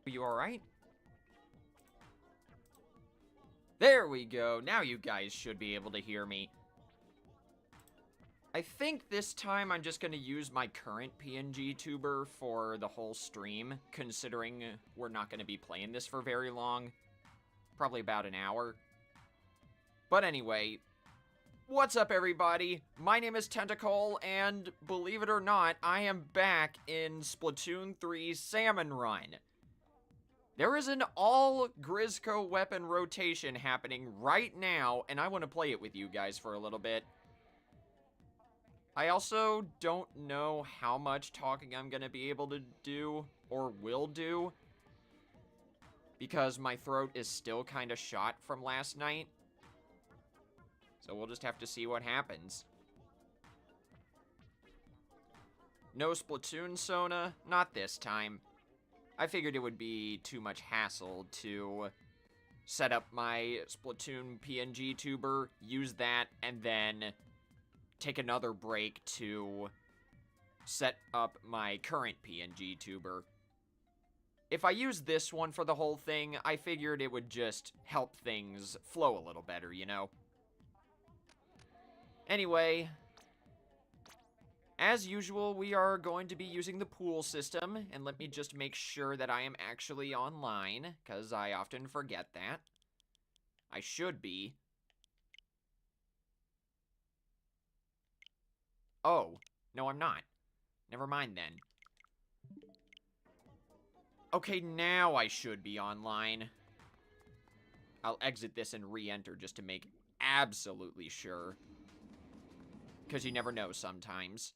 You alright? There we go. Now you guys should be able to hear me. I think this time I'm just going to use my current PNG tuber for the whole stream, considering we're not going to be playing this for very long. Probably about an hour. But anyway, what's up everybody? My name is Tentacle, and believe it or not, I am back in Splatoon 3 Salmon Run. There is an ALL-GRIZZCO weapon rotation happening right now, and I want to play it with you guys for a little bit. I also don't know how much talking I'm going to be able to do, or will do, because my throat is still kind of shot from last night. So we'll just have to see what happens. No Splatoon Sona, not this time. I figured it would be too much hassle to set up my Splatoon PNG tuber, use that, and then take another break to set up my current PNG tuber. If I use this one for the whole thing, I figured it would just help things flow a little better, you know? Anyway, as usual, we are going to be using the pool system, and let me just make sure that I am actually online, because I often forget that. I should be. Oh, no I'm not. Never mind then. Okay, now I should be online. I'll exit this and re-enter just to make absolutely sure. Because you never know sometimes.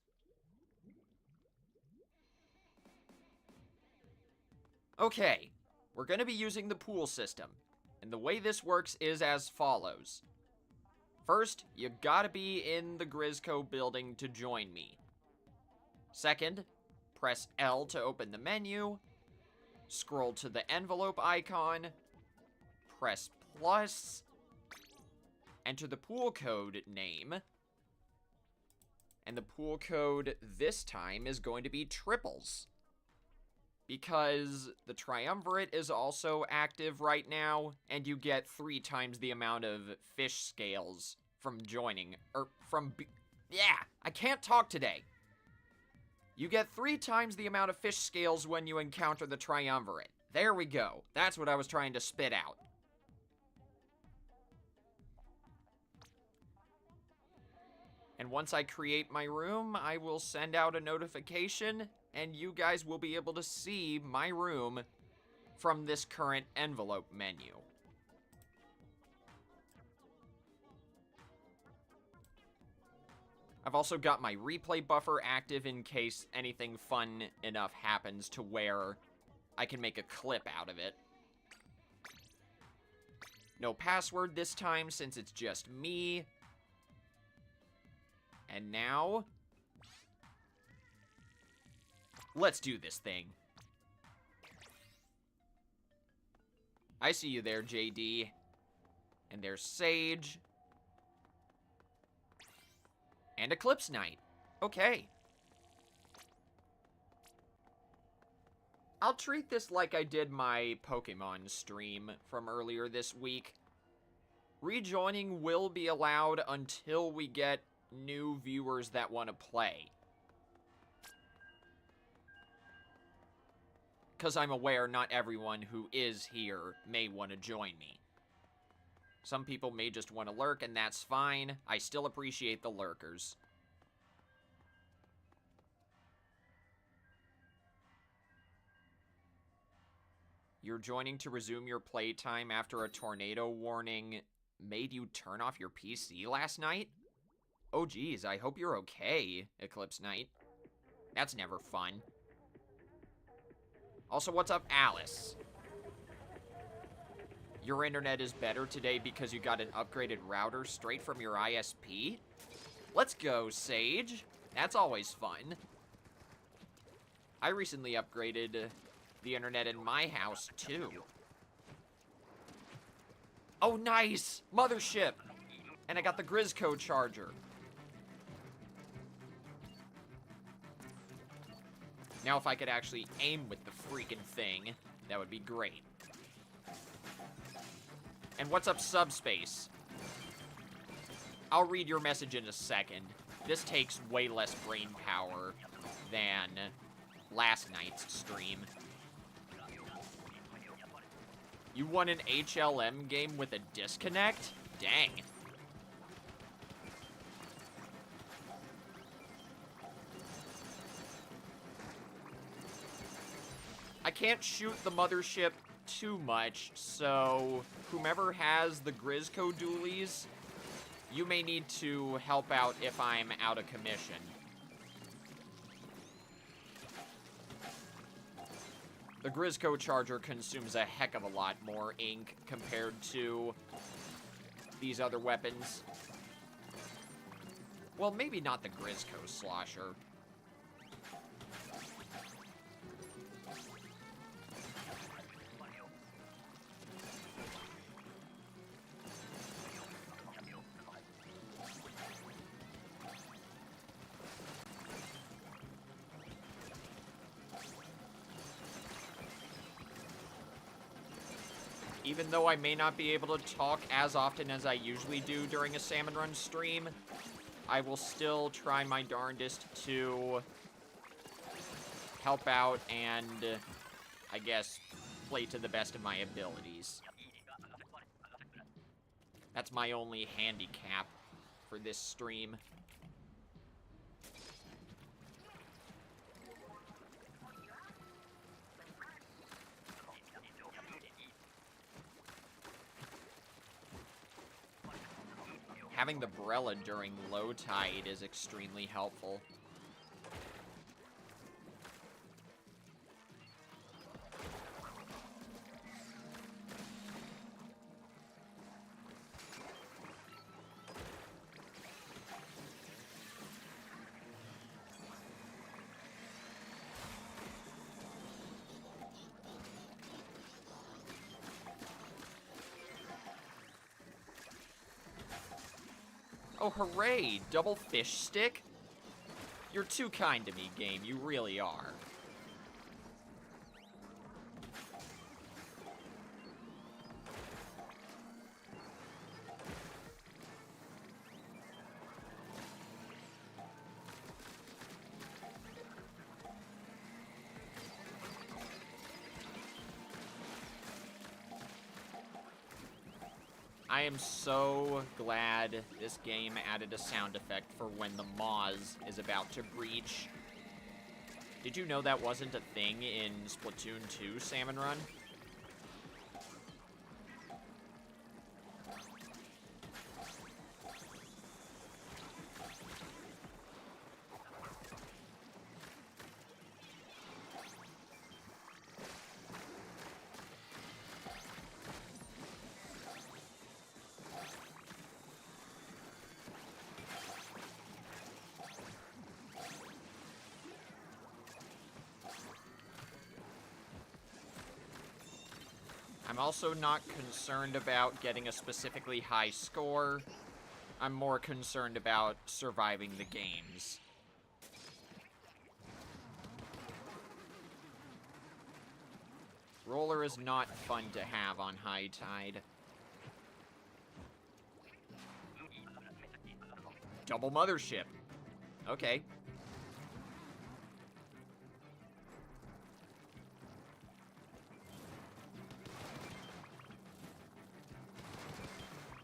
Okay, we're going to be using the pool system, and the way this works is as follows. First, you gotta be in the GRIZZCO building to join me. Second, press L to open the menu, scroll to the envelope icon, press plus, enter the pool code name, and the pool code this time is going to be triples. Because the triumvirate is also active right now, and you get 3 times the amount of fish scales from joining, yeah, I can't talk today. You get 3 times the amount of fish scales when you encounter the triumvirate. There we go. That's what I was trying to spit out. And once I create my room, I will send out a notification, and you guys will be able to see my room from this current envelope menu. I've also got my replay buffer active in case anything fun enough happens to where I can make a clip out of it. No password this time since it's just me. And now, let's do this thing. I see you there, JD. And there's Sage. And Eclipse Knight. Okay. I'll treat this like I did my Pokemon stream from earlier this week. Rejoining will be allowed until we get new viewers that want to play. Because I'm aware not everyone who is here may want to join me. Some people may just want to lurk, and that's fine. I still appreciate the lurkers. You're joining to resume your playtime after a tornado warning made you turn off your PC last night? Oh geez, I hope you're okay, Eclipse Knight. That's never fun. Also, what's up, Alice? Your internet is better today because you got an upgraded router straight from your ISP? Let's go, Sage. That's always fun. I recently upgraded the internet in my house, too. Oh, nice! Mothership! And I got the GRIZZCO charger. Now if I could actually aim with the freaking thing, that would be great. And what's up, Subspace? I'll read your message in a second. This takes way less brain power than last night's stream. You won an HLM game with a disconnect? Dang. I can't shoot the mothership too much, so whomever has the GRIZZCO dualies, you may need to help out if I'm out of commission. The GRIZZCO charger consumes a heck of a lot more ink compared to these other weapons. Well, maybe not the GRIZZCO slosher. Even though I may not be able to talk as often as I usually do during a Salmon Run stream, I will still try my darndest to help out and, I guess, play to the best of my abilities. That's my only handicap for this stream. Having the Brella during low tide is extremely helpful. Oh, hooray! Double fish stick? You're too kind to me, game. You really are. I am so glad this game added a sound effect for when the Moz is about to breach. Did you know that wasn't a thing in Splatoon 2 Salmon Run? I'm also not concerned about getting a specifically high score. I'm more concerned about surviving the games. Roller is not fun to have on high tide. Double mothership. Okay.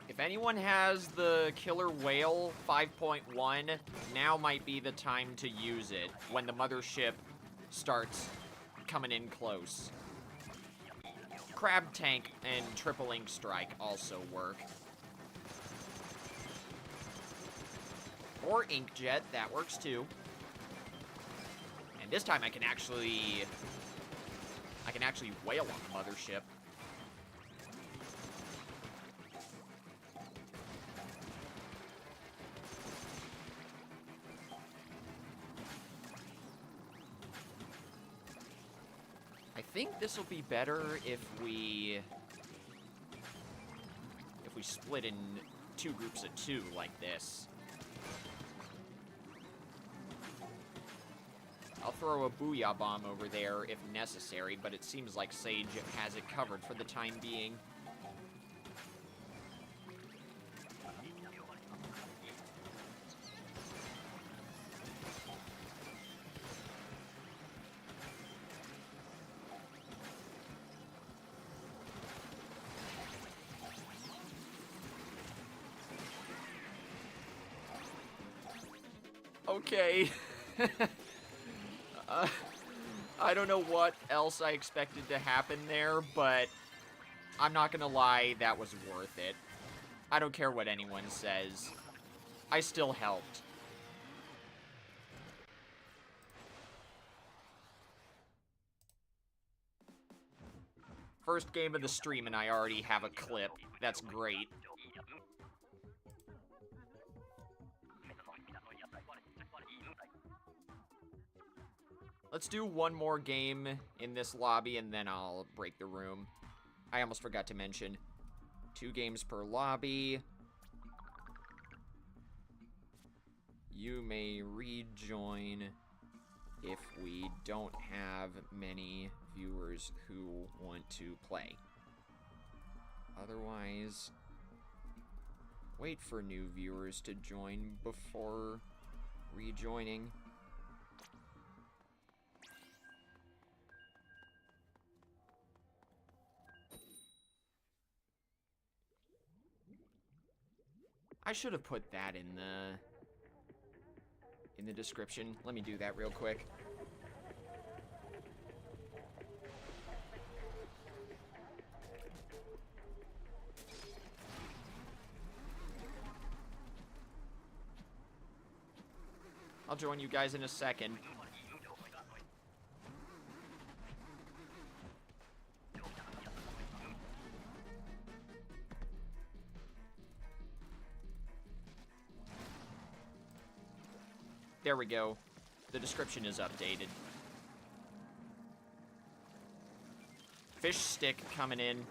If anyone has the Killer Whale 5.1, now might be the time to use it when the mothership starts coming in close. Crab Tank and Triple Ink Strike also work. Or Inkjet, that works too. And this time I can actually whale on the mothership. think this will be better if we split in 2 groups of 2 like this. I'll throw a booyah bomb over there if necessary, but it seems like Sage has it covered for the time being. Okay. I don't know what else I expected to happen there, but I'm not gonna lie, that was worth it. I don't care what anyone says. I still helped. First game of the stream and I already have a clip. That's great. Let's do one more game in this lobby, and then I'll break the room. I almost forgot to mention. 2 games per lobby. You may rejoin if we don't have many viewers who want to play. Otherwise, wait for new viewers to join before rejoining. I should have put that in the description. Let me do that real quick. I'll join you guys in a second. There we go. The description is updated. Fish stick coming in.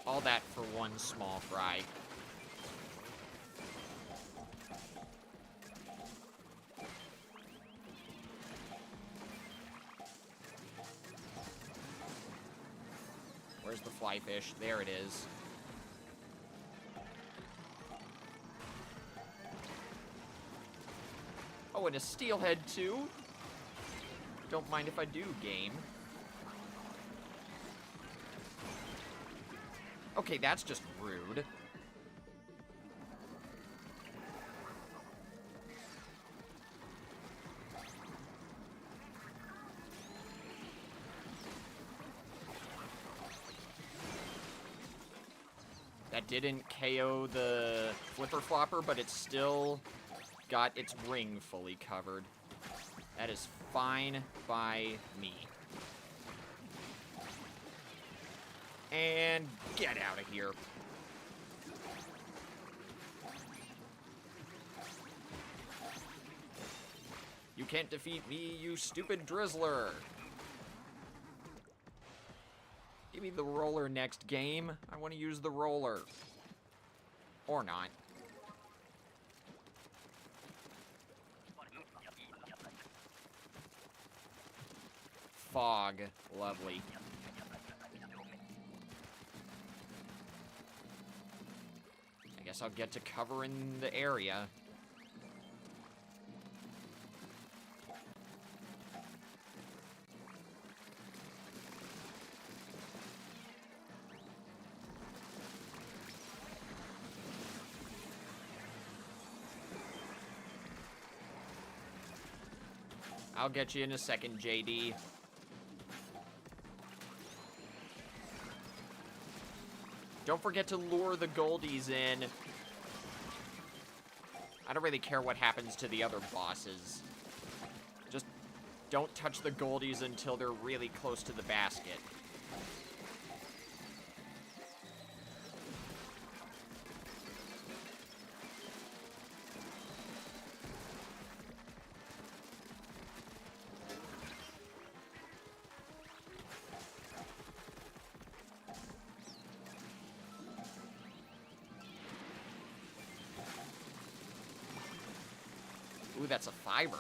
All that for one small fry. Where's the fly fish? There it is. Oh, and a steelhead too? Don't mind if I do, game. Okay, that's just rude. That didn't KO the flipper flopper, but it's still got its ring fully covered. That is fine by me. And get out of here. You can't defeat me, you stupid drizzler. Give me the roller next game. I want to use the roller. Or not. Fog. Lovely. I guess I'll get to cover in the area. I'll get you in a second, JD. Don't forget to lure the goldies in. I don't really care what happens to the other bosses. Just don't touch the goldies until they're really close to the basket. Ooh, that's a fiber.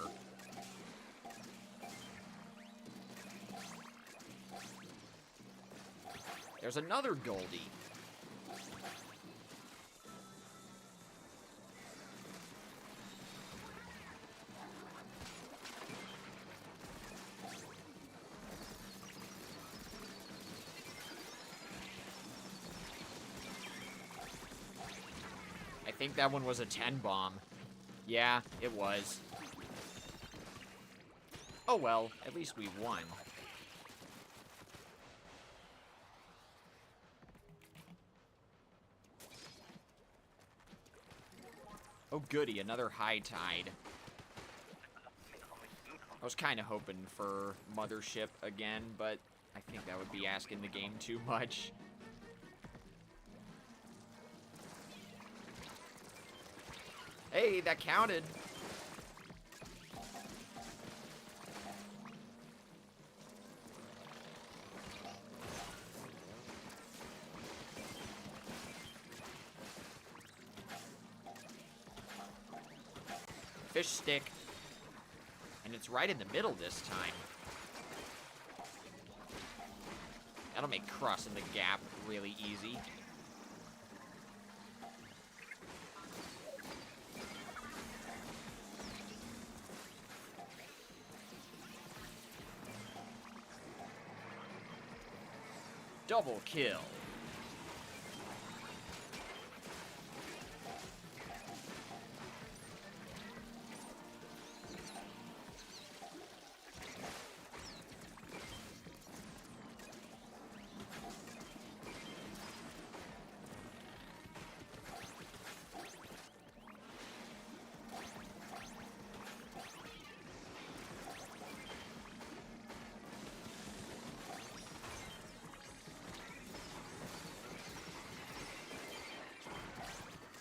There's another Goldie. I think that one was a 10 bomb. Yeah, it was. Oh well, at least we won. Oh goody, another high tide. I was kind of hoping for Mothership again, but I think that would be asking the game too much. Hey, that counted. Fish stick. And it's right in the middle this time. That'll make crossing the gap really easy. Double kill.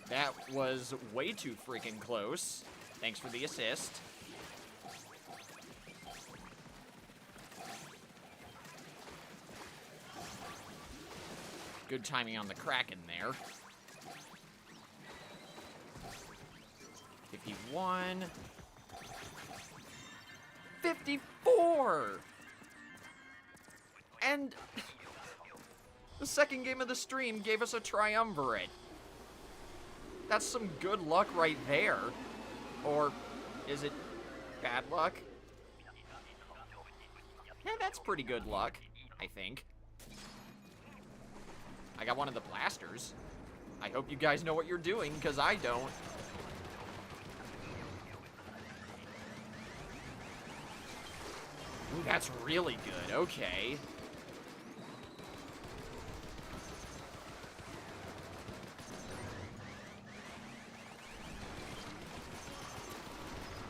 That was way too freaking close. Thanks for the assist. Good timing on the Kraken there. 51. 54! And the second game of the stream gave us a triumvirate. That's some good luck right there. Or is it bad luck? Yeah, that's pretty good luck, I think. I got one of the blasters. I hope you guys know what you're doing, because I don't. Ooh, that's really good. Okay.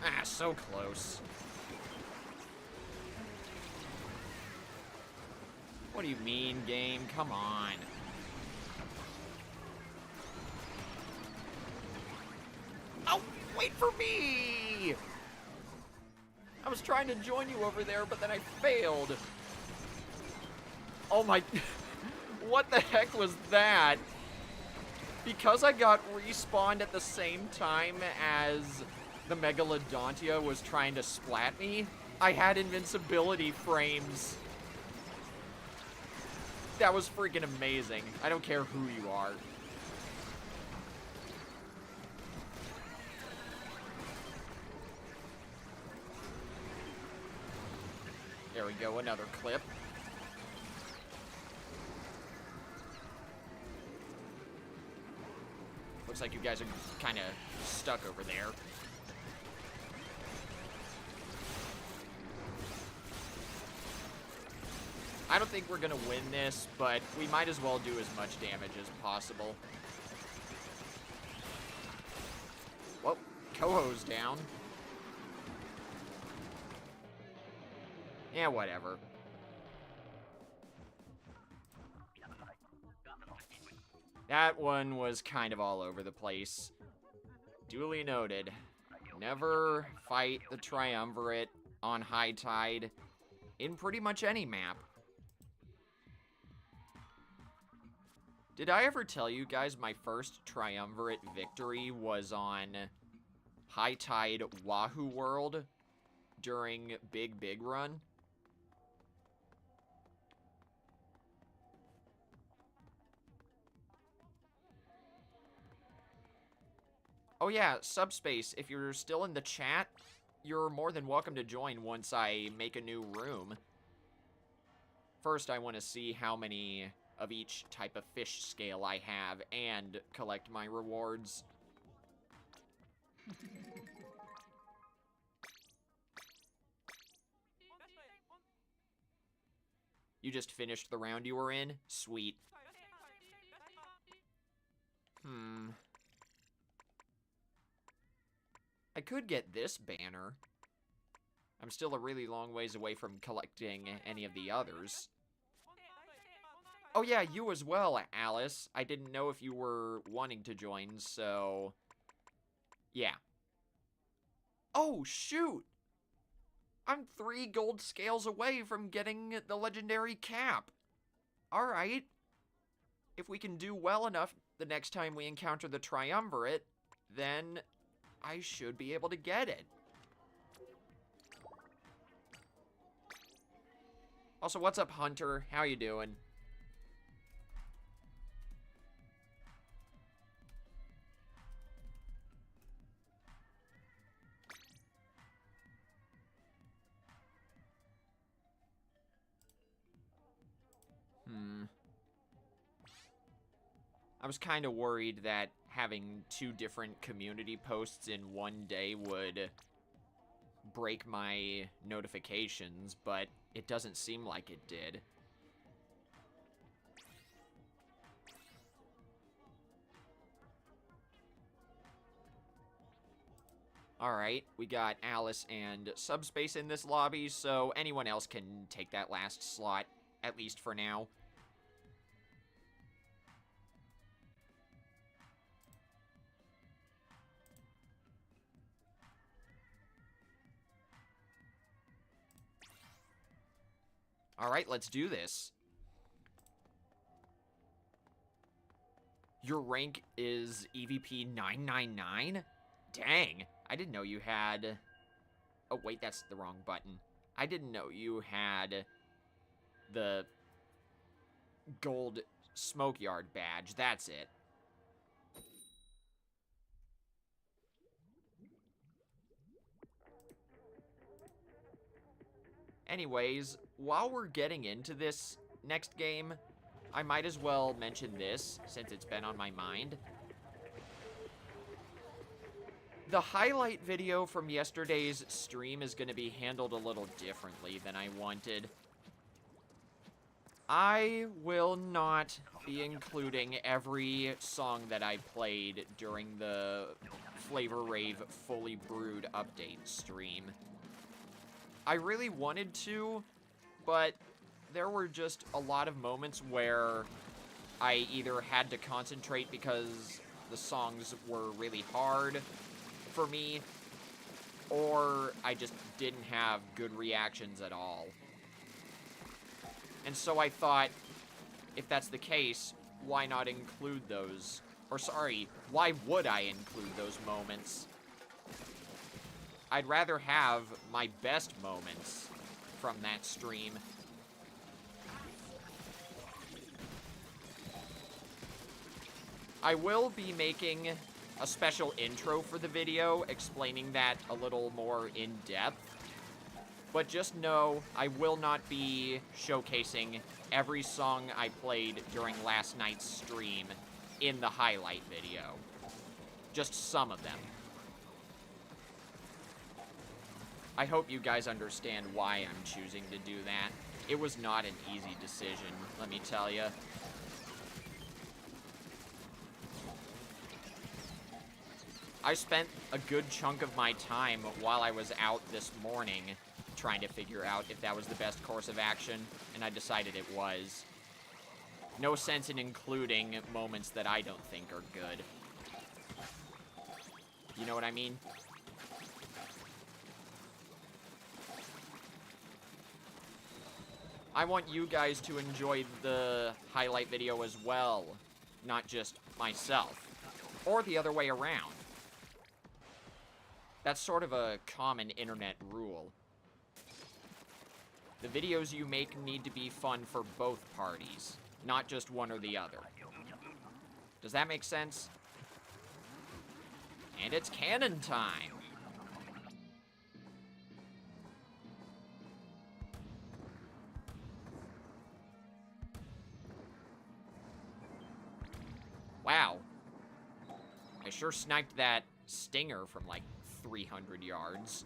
Ah, so close. What do you mean, game? Come on. Oh, wait for me! I was trying to join you over there, but then I failed. Oh my... What the heck was that? Because I got respawned at the same time as the Megalodontia was trying to splat me, I had invincibility frames. That was freaking amazing. I don't care who you are. There we go, another clip. Looks like you guys are kind of stuck over there. I don't think we're gonna win this, but we might as well do as much damage as possible. Whoa, Coho's down. Yeah, whatever. That one was kind of all over the place. Duly noted. Never fight the Triumvirate on high tide in pretty much any map. Did I ever tell you guys my first Triumvirate victory was on high tide Wahoo World during Big Run? Oh yeah, Subspace, if you're still in the chat, you're more than welcome to join once I make a new room. First, I want to see how many of each type of fish scale I have and collect my rewards. You just finished the round you were in? Sweet. I could get this banner. I'm still a really long ways away from collecting any of the others. Oh yeah, you as well, Alice. I didn't know if you were wanting to join, so... yeah. Oh, shoot! I'm 3 gold scales away from getting the legendary cap. Alright. If we can do well enough the next time we encounter the Triumvirate, then I should be able to get it. Also, what's up, Hunter? How you doing? I was kind of worried that having 2 different community posts in one day would break my notifications, but it doesn't seem like it did. Alright, we got Alice and Subspace in this lobby, so anyone else can take that last slot, at least for now. Alright, let's do this. Your rank is EVP 999? Dang, I didn't know you had... oh, wait, that's the wrong button. I didn't know you had the gold smoke yard badge. That's it. Anyways, while we're getting into this next game, I might as well mention this, since it's been on my mind. The highlight video from yesterday's stream is going to be handled a little differently than I wanted. I will not be including every song that I played during the Flavor Rave Fully Brewed update stream. I really wanted to, but there were just a lot of moments where I either had to concentrate because the songs were really hard for me, or I just didn't have good reactions at all. And so I thought, if that's the case, why not include those? Or sorry, why would I include those moments? I'd rather have my best moments from that stream. I will be making a special intro for the video explaining that a little more in depth. But just know I will not be showcasing every song I played during last night's stream in the highlight video. Just some of them. I hope you guys understand why I'm choosing to do that. It was not an easy decision, let me tell you. I spent a good chunk of my time while I was out this morning trying to figure out if that was the best course of action, and I decided it was. No sense in including moments that I don't think are good. You know what I mean? I want you guys to enjoy the highlight video as well, not just myself, or the other way around. That's sort of a common internet rule. The videos you make need to be fun for both parties, not just one or the other. Does that make sense? And it's cannon time! Wow. I sure sniped that stinger from like 300 yards.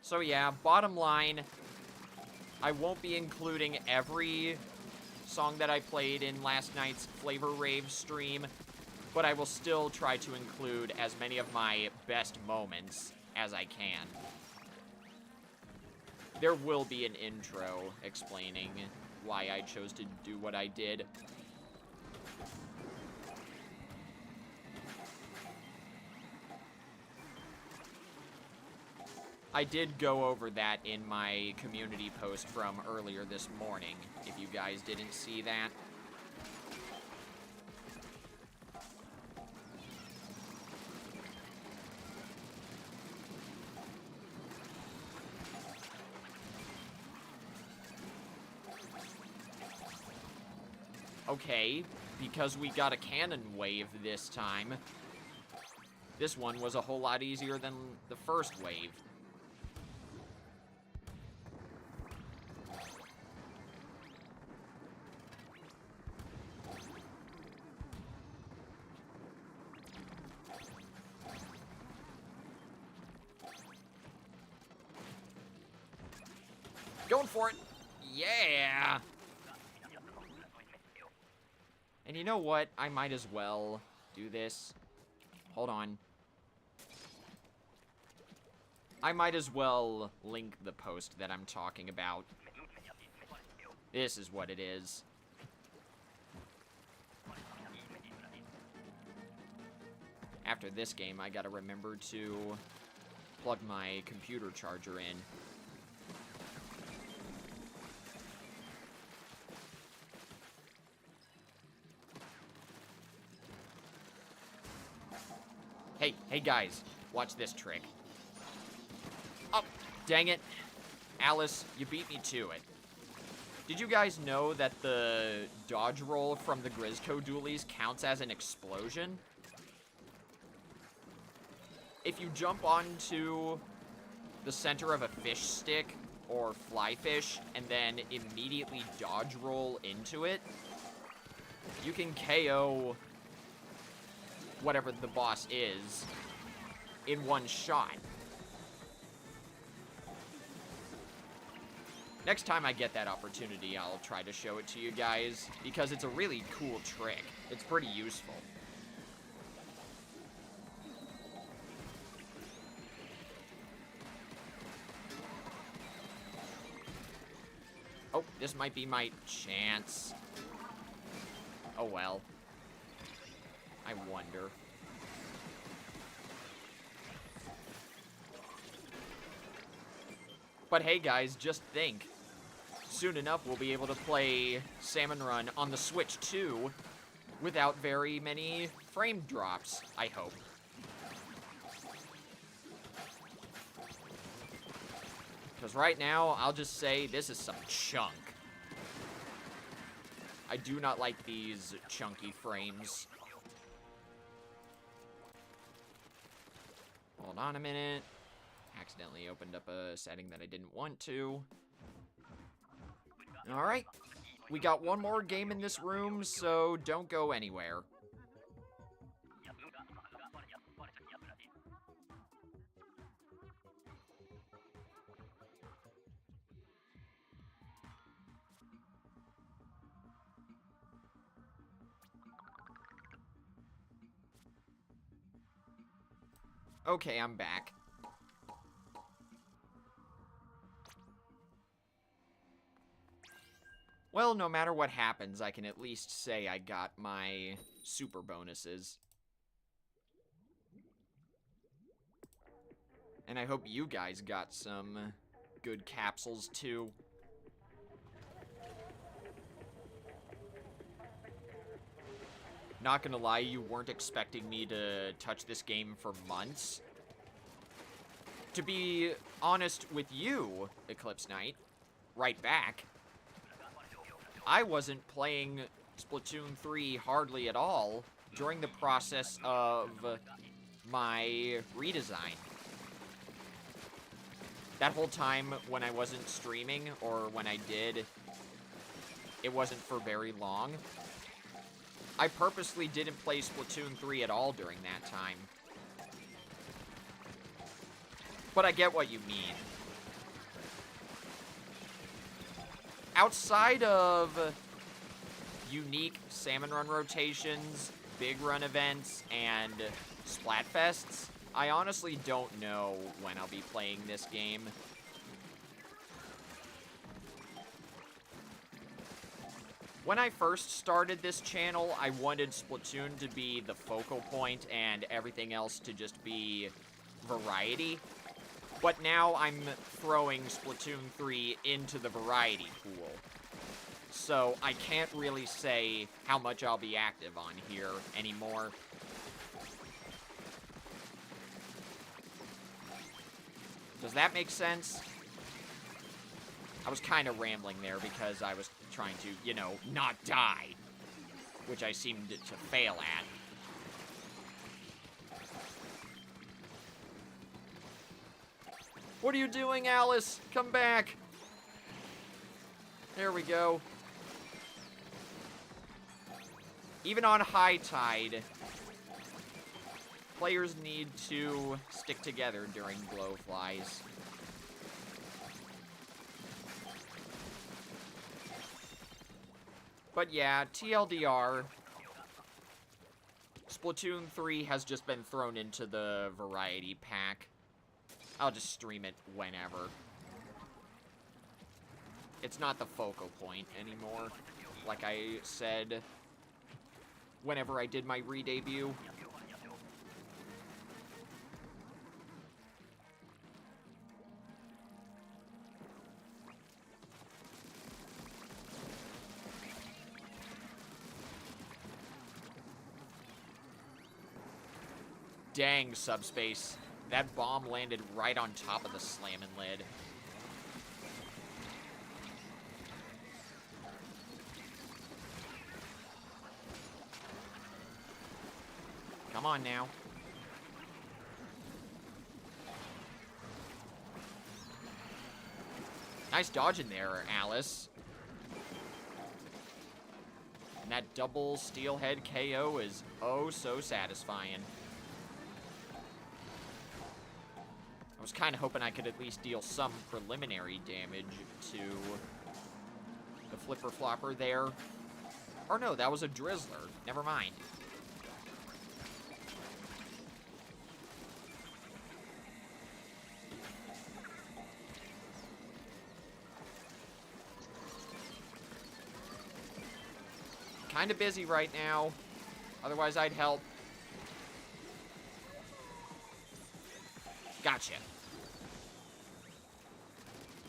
So yeah, bottom line, I won't be including every song that I played in last night's Flavor Rave stream, but I will still try to include as many of my best moments as I can. There will be an intro explaining why I chose to do what I did. I did go over that in my community post from earlier this morning, if you guys didn't see that. Okay, because we got a cannon wave this time, this one was a whole lot easier than the first wave. Going for it. Yeah. And you know what? I might as well do this. Hold on. I might as well link the post that I'm talking about. This is what it is. After this game, I gotta remember to plug my computer charger in. Hey guys, watch this trick. Oh, dang it. Alice, you beat me to it. Did you guys know that the dodge roll from the GRIZZCO dualies counts as an explosion? If you jump onto the center of a fish stick or fly fish and then immediately dodge roll into it, you can KO whatever the boss is in one shot. Next time I get that opportunity, I'll try to show it to you guys, because it's a really cool trick. It's pretty useful. Oh, this might be my chance. Oh well. I wonder. But hey guys, just think. Soon enough we'll be able to play Salmon Run on the Switch too, without very many frame drops, I hope. Because right now, I'll just say this is some chunk. I do not like these chunky frames. Hold on a minute. Accidentally opened up a setting that I didn't want to. Alright. We got one more game in this room, so don't go anywhere. Okay, I'm back. Well, no matter what happens, I can at least say I got my super bonuses. And I hope you guys got some good capsules, too. Not gonna lie, you weren't expecting me to touch this game for months. To be honest with you, Eclipse Knight, right back, I wasn't playing Splatoon 3 hardly at all during the process of my redesign. That whole time when I wasn't streaming, or when I did, it wasn't for very long. I purposely didn't play Splatoon 3 at all during that time. But I get what you mean. Outside of unique Salmon Run rotations, Big Run events, and Splatfests, I honestly don't know when I'll be playing this game. When I first started this channel, I wanted Splatoon to be the focal point and everything else to just be variety. But now I'm throwing Splatoon 3 into the variety pool. So I can't really say how much I'll be active on here anymore. Does that make sense? I was kind of rambling there because I was trying to, you know, not die, which I seemed to fail at. What are you doing, Alice? Come back. There we go. Even on high tide, players need to stick together during blowflies. But yeah, TLDR, Splatoon 3 has just been thrown into the variety pack. I'll just stream it whenever. It's not the focal point anymore, like I said whenever I did my re-debut. Dang, Subspace. That bomb landed right on top of the slamming lid. Come on now. Nice dodging there, Alice. And that double steelhead KO is oh so satisfying. I was kind of hoping I could at least deal some preliminary damage to the flipper flopper there. Or no, that was a drizzler. Never mind. Kind of busy right now. Otherwise, I'd help. Gotcha.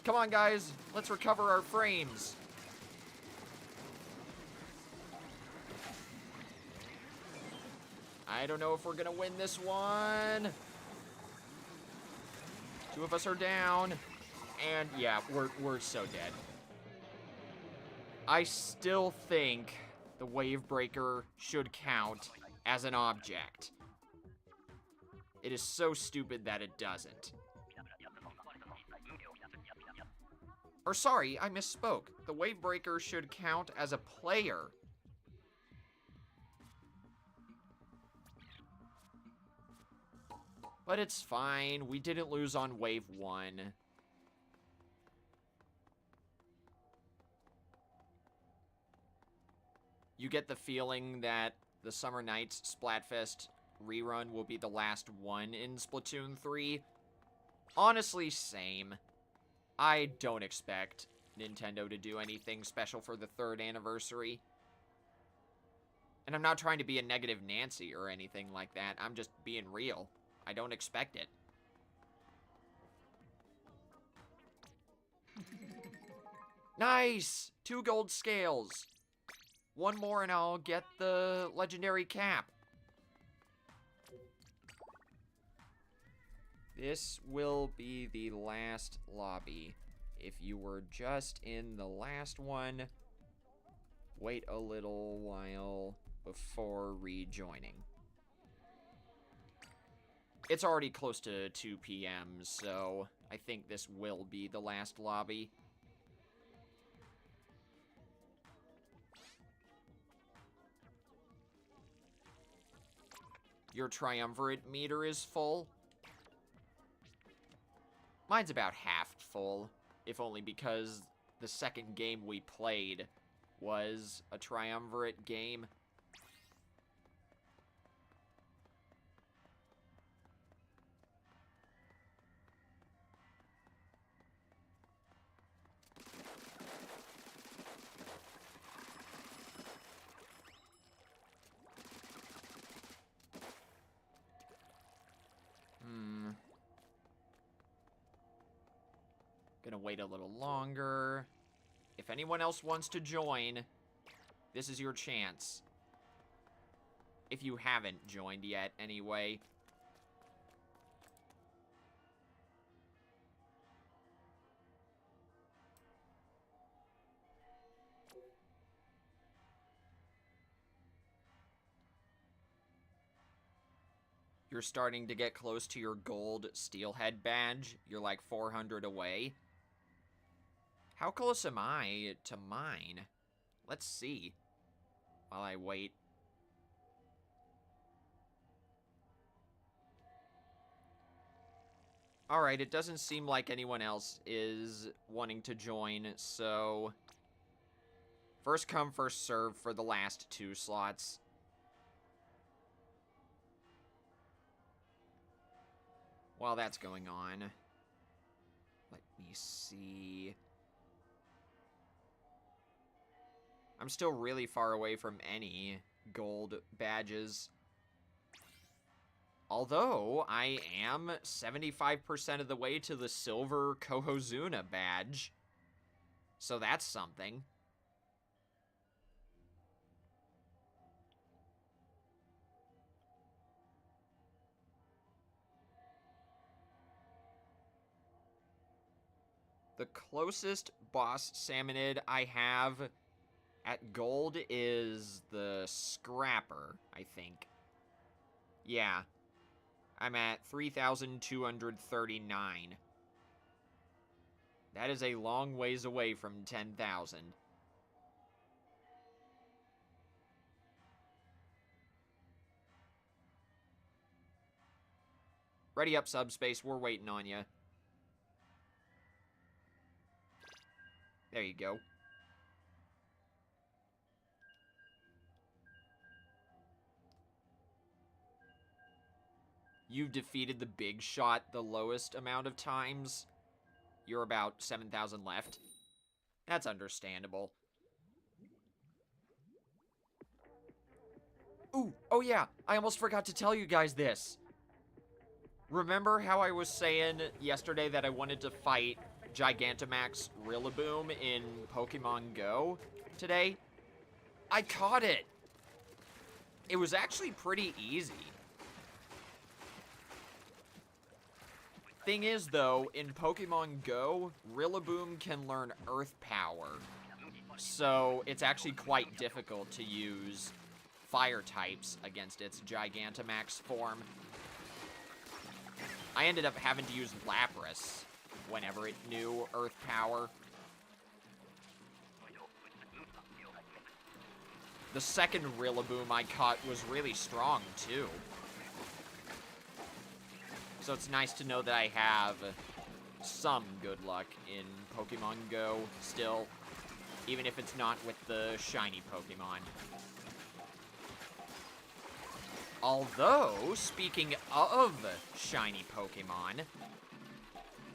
Come on, guys. Let's recover our frames. I don't know if we're gonna win this one. Two of us are down. And yeah, we're so dead. I still think the wave breaker should count as an object. It is so stupid that it doesn't. Or sorry, I misspoke. The wave breaker should count as a player. But it's fine. We didn't lose on wave 1. You get the feeling that the Summer Nights Splatfest rerun will be the last one in Splatoon 3. Honestly, same. I don't expect Nintendo to do anything special for the 3rd anniversary. And I'm not trying to be a negative Nancy or anything like that. I'm just being real. I don't expect it. Nice! 2 gold scales. 1 more and I'll get the legendary cap. This will be the last lobby. If you were just in the last one, wait a little while before rejoining. It's already close to 2 p.m., so I think this will be the last lobby. Your triumvirate meter is full. Mine's about half full, if only because the second game we played was a triumvirate game. Gonna wait a little longer. If anyone else wants to join, this is your chance. If you haven't joined yet, anyway. You're starting to get close to your gold steelhead badge. You're like 400 away. How close am I to mine? Let's see. While I wait. Alright, it doesn't seem like anyone else is wanting to join, so... First come, first serve for the last 2 slots. While that's going on, let me see. I'm still really far away from any gold badges. Although, I am 75% of the way to the silver Kohozuna badge. So that's something. The closest boss salmonid I have at gold is the Scrapper, I think. Yeah. I'm at 3,239. That is a long ways away from 10,000. Ready up, Subspace. We're waiting on you. There you go. You've defeated the big shot the lowest amount of times. You're about 7,000 left. That's understandable. Ooh, oh yeah, I almost forgot to tell you guys this. Remember how I was saying yesterday that I wanted to fight Gigantamax Rillaboom in Pokemon Go today? I caught it! It was actually pretty easy. Thing is, though, in Pokemon Go, Rillaboom can learn Earth Power. So, it's actually quite difficult to use fire types against its Gigantamax form. I ended up having to use Lapras whenever it knew Earth Power. The second Rillaboom I caught was really strong, too. So it's nice to know that I have some good luck in Pokemon Go still, even if it's not with the shiny Pokemon. Although, speaking of shiny Pokemon,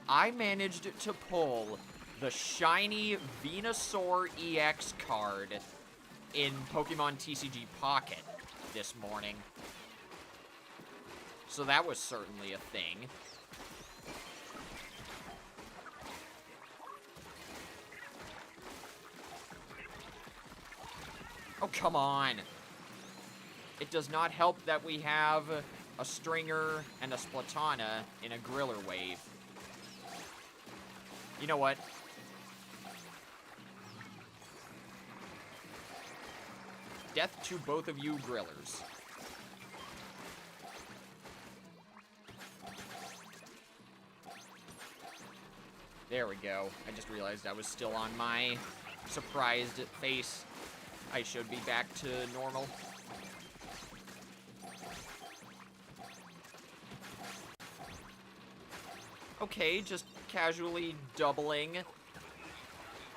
I managed to pull the shiny Venusaur EX card in Pokemon TCG Pocket this morning. So that was certainly a thing. Oh, come on. It does not help that we have a Stringer and a Splatana in a Griller wave. You know what? Death to both of you Grillers. There we go. I just realized I was still on my surprised face. I should be back to normal. Okay, just casually doubling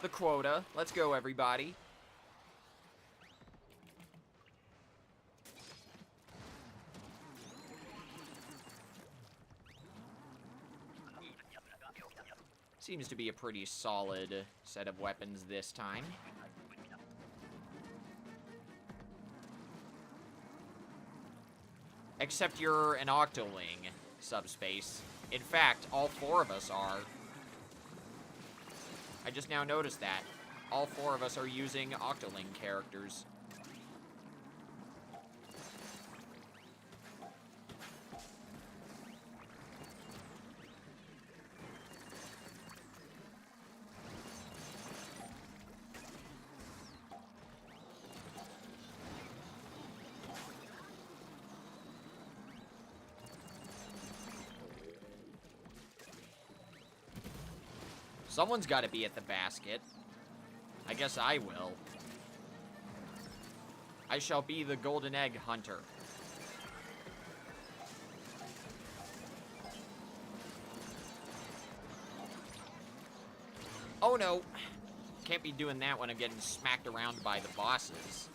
the quota. Let's go, everybody. Seems to be a pretty solid set of weapons this time. Except you're an Octoling, Subspace. In fact, all four of us are. I just now noticed that. All four of us are using Octoling characters. Someone's got to be at the basket. I guess I will. I shall be the golden egg hunter. Oh no. Can't be doing that when I'm getting smacked around by the bosses.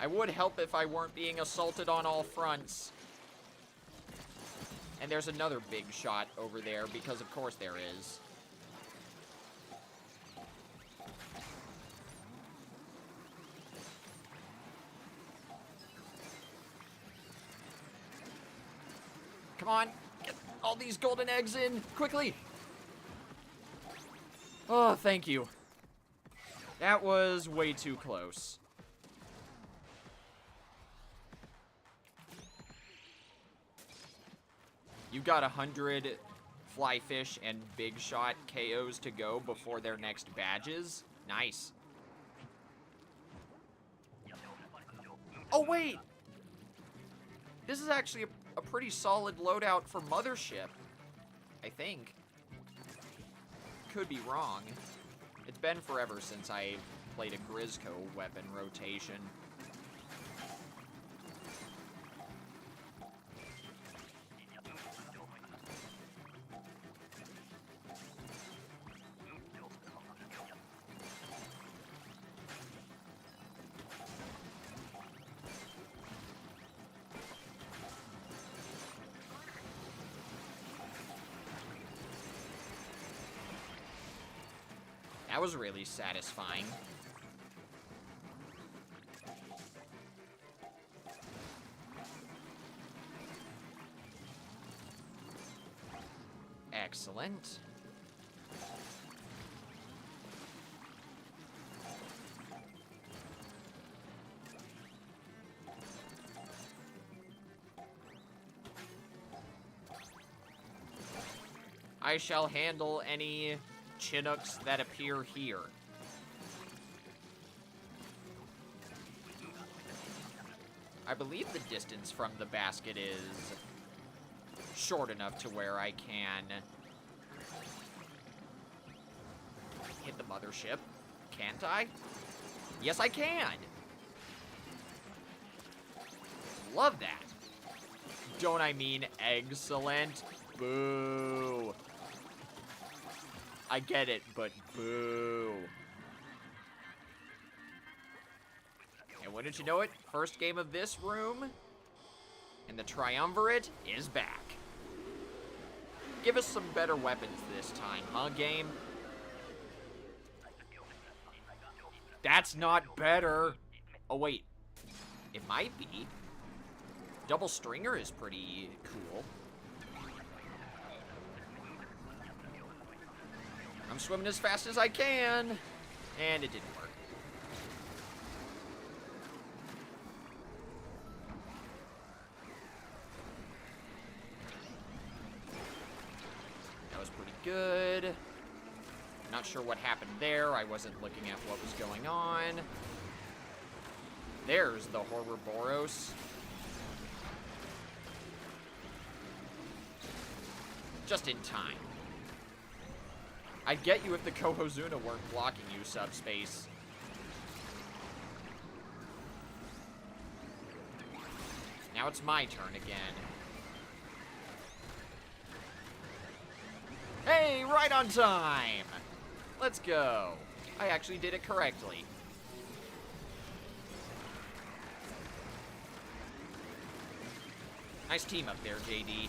I would help if I weren't being assaulted on all fronts. And there's another big shot over there, because of course there is. Come on, get all these golden eggs in, quickly! Oh, thank you. That was way too close. You got 100 Flyfish and Big Shot KOs to go before their next badges. Nice. Oh, wait! This is actually a pretty solid loadout for Mothership, I think. Could be wrong. It's been forever since I played a GRIZZCO weapon rotation. That was really satisfying. Excellent. I shall handle any Chinooks that appear here. I believe the distance from the basket is short enough to where I can hit the mothership. Can't I? Yes, I can! Love that. don't I mean excellent? Boo. I get it, but boo. And wouldn't you know it, first game of this room, and the triumvirate is back. Give us some better weapons this time, huh, game? That's not better. Oh, wait. It might be. Double stringer is pretty cool. I'm swimming as fast as I can. And it didn't work. That was pretty good. Not sure what happened there. I wasn't looking at what was going on. There's the Ouroboros. Just in time. I'd get you if the Kohozuna weren't blocking you, Subspace. Now it's my turn again. Hey, right on time! Let's go. I actually did it correctly. Nice team up there, JD.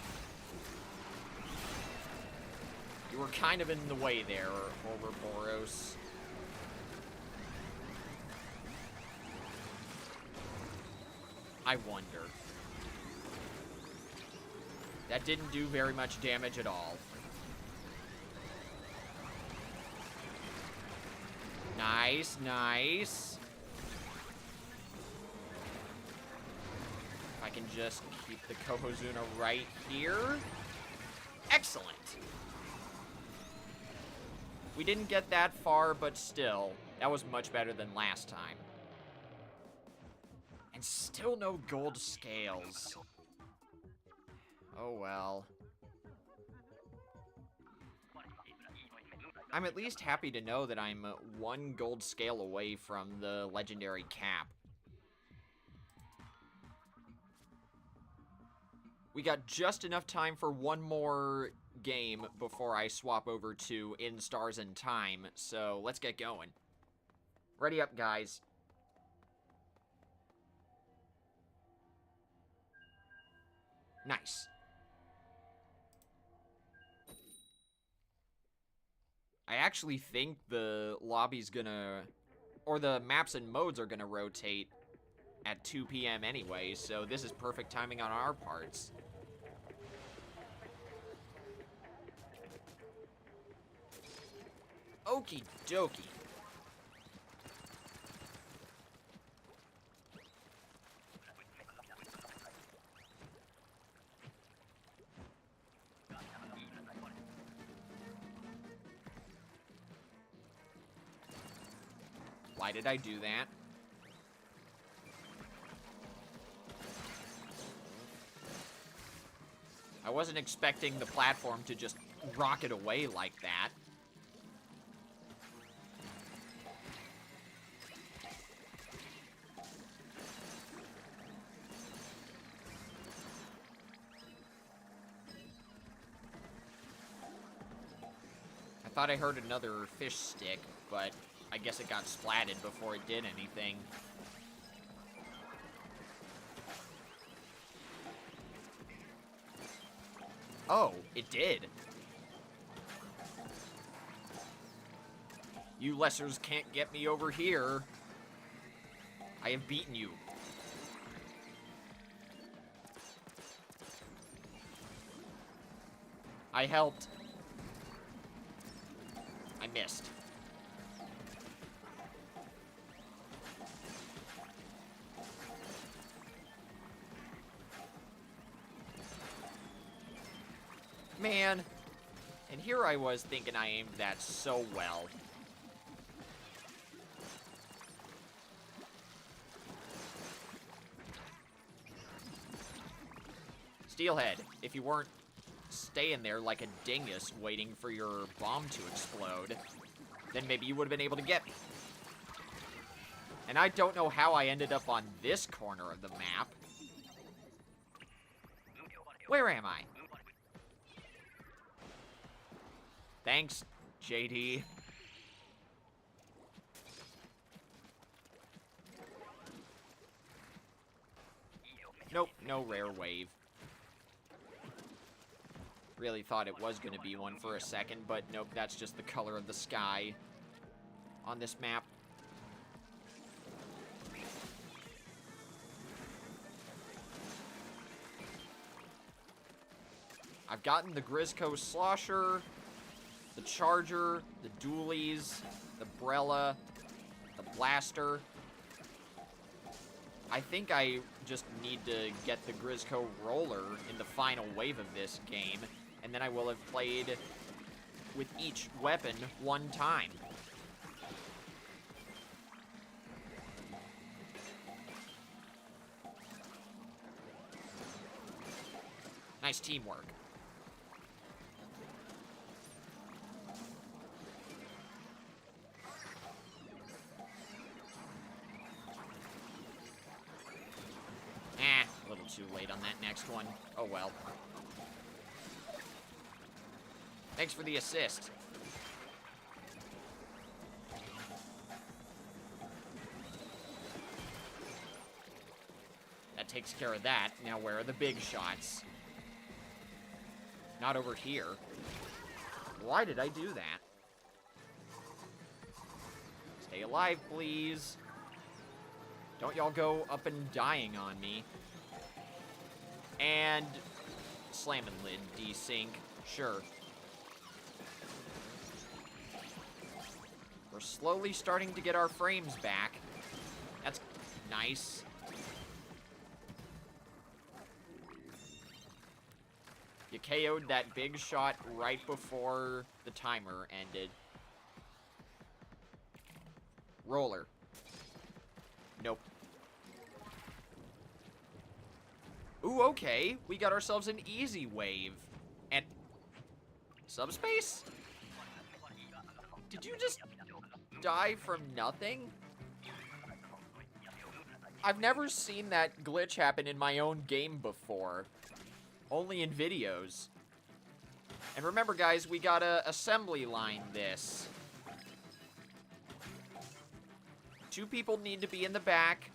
You were kind of in the way there, Ouroboros. I wonder. That didn't do very much damage at all. Nice, nice. If I can just keep the Kohozuna right here. Excellent. We didn't get that far, but still, that was much better than last time. And still no gold scales. Oh well. I'm at least happy to know that I'm 1 gold scale away from the legendary cap. We got just enough time for one more game before I swap over to In Stars and Time, so let's get going. Ready up, guys. Nice. I actually think the lobby's gonna, or the maps and modes are gonna rotate at 2 p.m. anyway, so this is perfect timing on our parts. Okie dokie. Why did I do that? I wasn't expecting the platform to just rocket away like that. I thought I heard another fish stick, but I guess it got splatted before it did anything. Oh, it did. You lessers can't get me over here. I have beaten you. I helped. I missed. Man, and here I was thinking I aimed that so well. Steelhead, if you weren't staying there like a dingus waiting for your bomb to explode, then maybe you would have been able to get me. And I don't know how I ended up on this corner of the map. Where am I? Thanks, JD. Nope, no rare wave. Really thought it was going to be one for a second, but nope, that's just the color of the sky on this map. I've gotten the GRIZZCO Slosher, the Charger, the Dualies, the Brella, the Blaster. I think I just need to get the GRIZZCO Roller in the final wave of this game, and then I will have played with each weapon one time. Nice teamwork. A little too late on that next one. Oh well. Thanks for the assist. That takes care of that. Now where are the big shots? Not over here. Why did I do that? Stay alive, please. Don't y'all go up and dying on me. And slamming lid, desync. Sure. We're slowly starting to get our frames back. That's nice. You KO'd that big shot right before the timer ended. Roller. Nope. Ooh, okay. We got ourselves an easy wave. And... subspace? Did you just die from nothing? I've never seen that glitch happen in my own game before. Only in videos. And remember, guys, we gotta assembly line this. 2 people need to be in the back,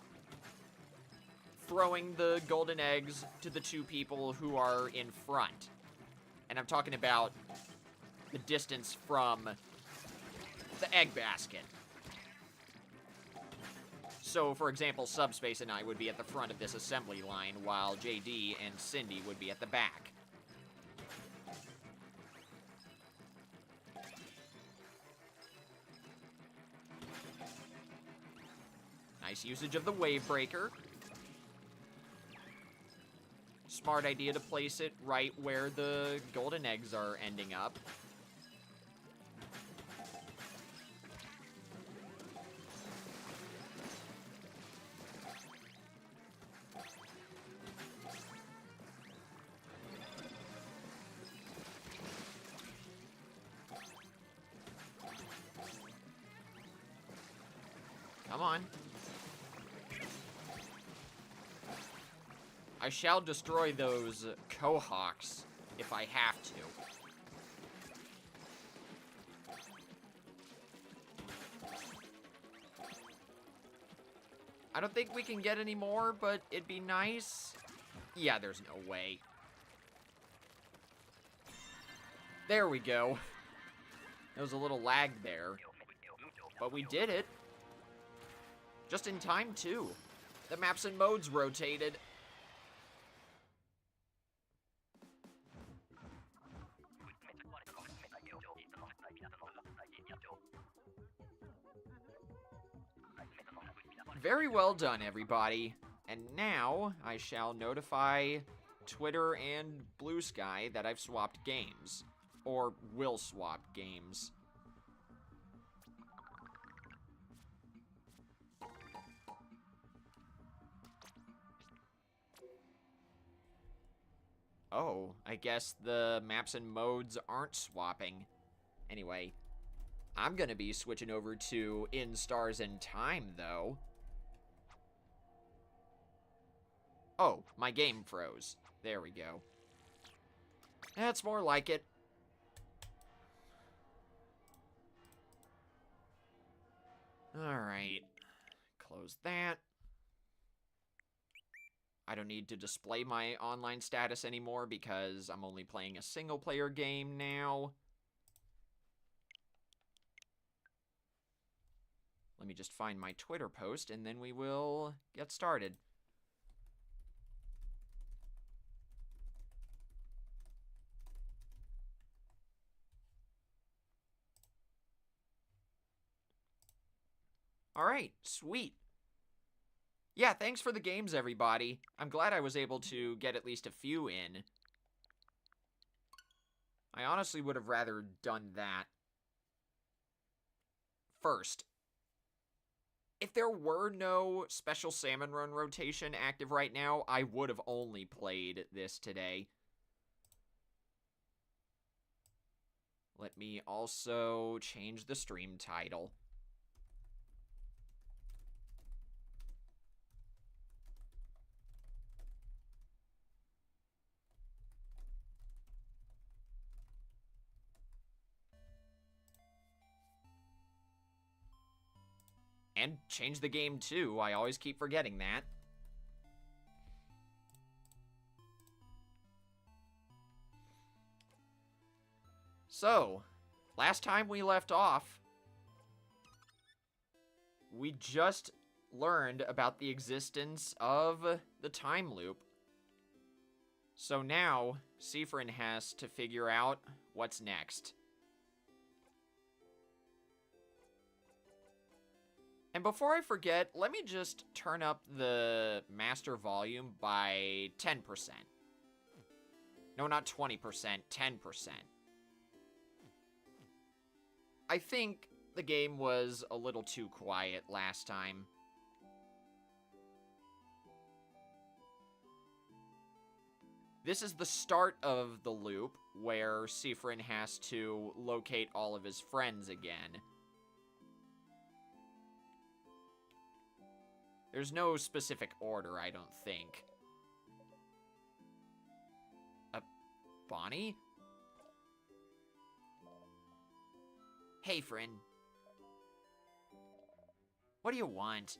throwing the golden eggs to the 2 people who are in front. And I'm talking about the distance from the egg basket. So, for example, Subspace and I would be at the front of this assembly line, while JD and Cindy would be at the back. Nice usage of the wave breaker. Smart idea to place it right where the golden eggs are ending up. Come on. I shall destroy those Cohawks if I have to. I don't think we can get any more, but it'd be nice. Yeah, there's no way. There we go. There was a little lag there. But we did it. Just in time, too. The maps and modes rotated. Very well done, everybody. And now, I shall notify Twitter and Blue Sky that I've swapped games. Or will swap games. Oh, I guess the maps and modes aren't swapping. Anyway, I'm gonna be switching over to In Stars and Time, though. Oh, my game froze. There we go. That's more like it. Alright. Close that. I don't need to display my online status anymore because I'm only playing a single-player game now. Let me just find my Twitter post, and then we will get started. Alright, sweet. Yeah, thanks for the games, everybody. I'm glad I was able to get at least a few in. I honestly would have rather done that first. If there were no special Salmon Run rotation active right now, I would have only played this today. Let me also change the stream title. And change the game too, I always keep forgetting that. So, last time we left off, we just learned about the existence of the time loop. So now, Seafrin has to figure out what's next. And before I forget, let me just turn up the master volume by 10%. No, not 20%, 10%. I think the game was a little too quiet last time. This is the start of the loop, where Seafrin has to locate all of his friends again. There's no specific order, I don't think. Bonnie? Hey, friend. What do you want?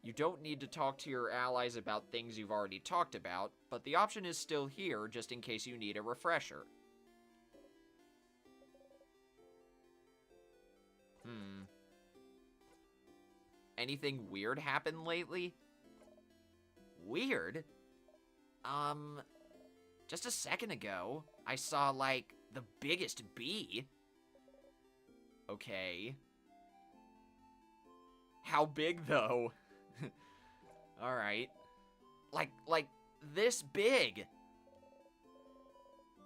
You don't need to talk to your allies about things you've already talked about, but the option is still here just in case you need a refresher. Anything weird happened lately? Weird? Just a second ago, I saw, like, the biggest bee. Okay. How big, though? Alright. Like, this big.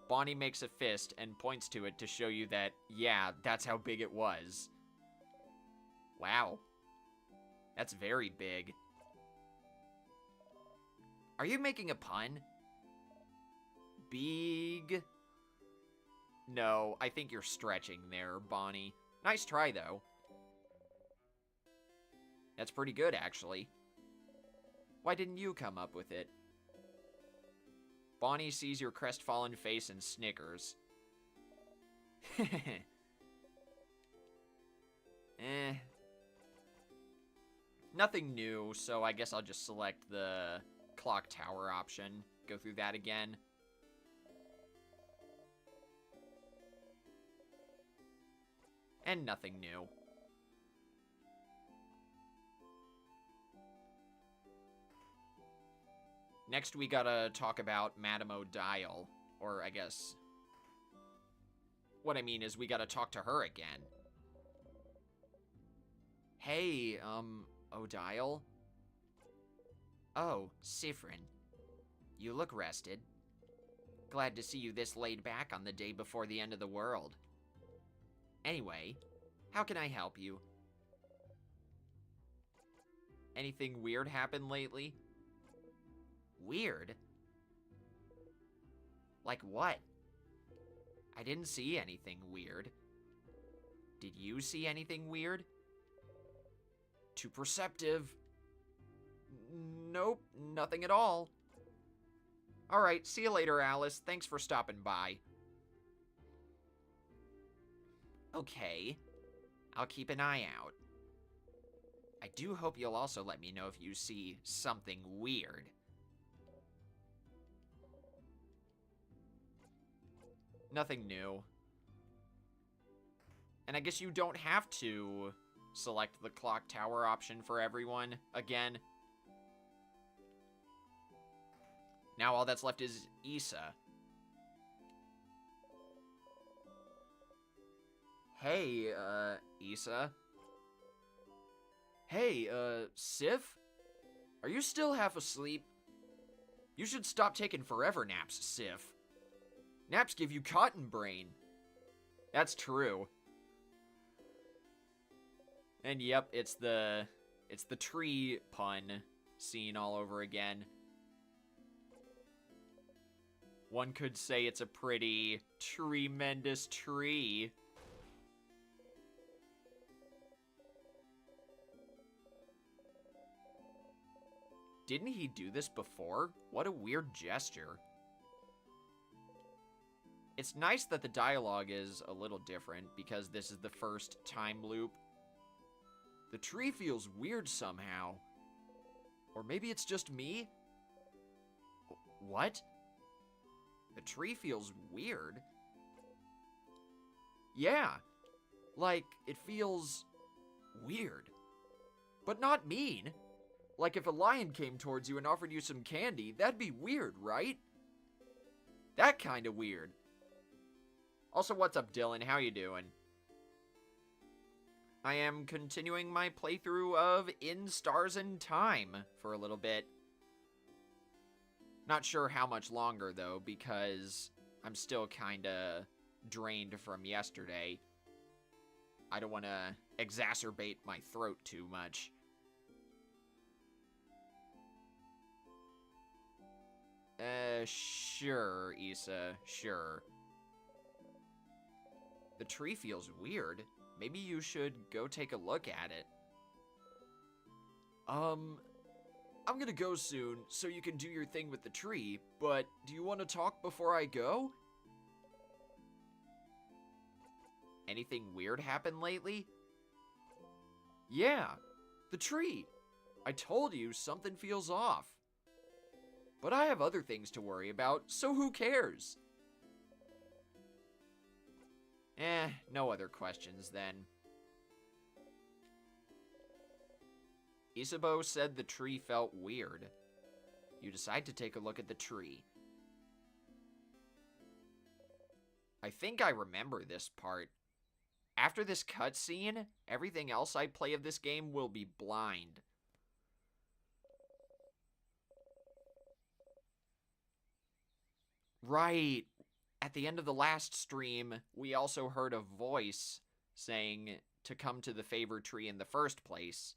Bonnie makes a fist and points to it to show you that, yeah, that's how big it was. Wow. That's very big. Are you making a pun? Big? No, I think you're stretching there, Bonnie. Nice try, though. That's pretty good, actually. Why didn't you come up with it? Bonnie sees your crestfallen face and snickers. Nothing new, so I guess I'll just select the clock tower option. Go through that again. And nothing new. Next, we gotta talk about Madame O'Dial. Or, I guess... what I mean is we gotta talk to her again. Hey, O'Dial? Oh, Seafrin. You look rested. Glad to see you this laid back on the day before the end of the world. Anyway, how can I help you? Anything weird happened lately? Weird? Like what? I didn't see anything weird. Did you see anything weird? Too perceptive. Nope, nothing at all. Alright, see you later, Alice. Thanks for stopping by. Okay. I'll keep an eye out. I do hope you'll also let me know if you see something weird. Nothing new. And I guess you don't have to select the clock tower option for everyone again. Now all that's left is Issa. Hey, Issa. Hey, Sif? Are you still half asleep? You should stop taking forever naps, Sif. Naps give you cotton brain. That's true. And yep, it's the tree pun scene all over again. One could say it's a pretty tremendous tree. Didn't he do this before? What a weird gesture. It's nice that the dialogue is a little different because this is the first time loop. The tree feels weird somehow. Or maybe it's just me? What? The tree feels weird? Yeah. Like, it feels weird. But not mean. Like if a lion came towards you and offered you some candy, that'd be weird, right? That kind of weird. Also, what's up, Dylan? How you doing? I am continuing my playthrough of In Stars and Time for a little bit. Not sure how much longer, though, because I'm still kinda drained from yesterday. I don't want to exacerbate my throat too much. Sure, Issa, sure. The tree feels weird. Maybe you should go take a look at it. I'm gonna go soon, so you can do your thing with the tree, but do you want to talk before I go? Anything weird happen lately? Yeah, the tree. I told you something feels off. But I have other things to worry about, so who cares? No other questions then. Isabeau said the tree felt weird. You decide to take a look at the tree. I think I remember this part. After this cutscene, everything else I play of this game will be blind. Right. At the end of the last stream, we also heard a voice saying to come to the favor tree in the first place.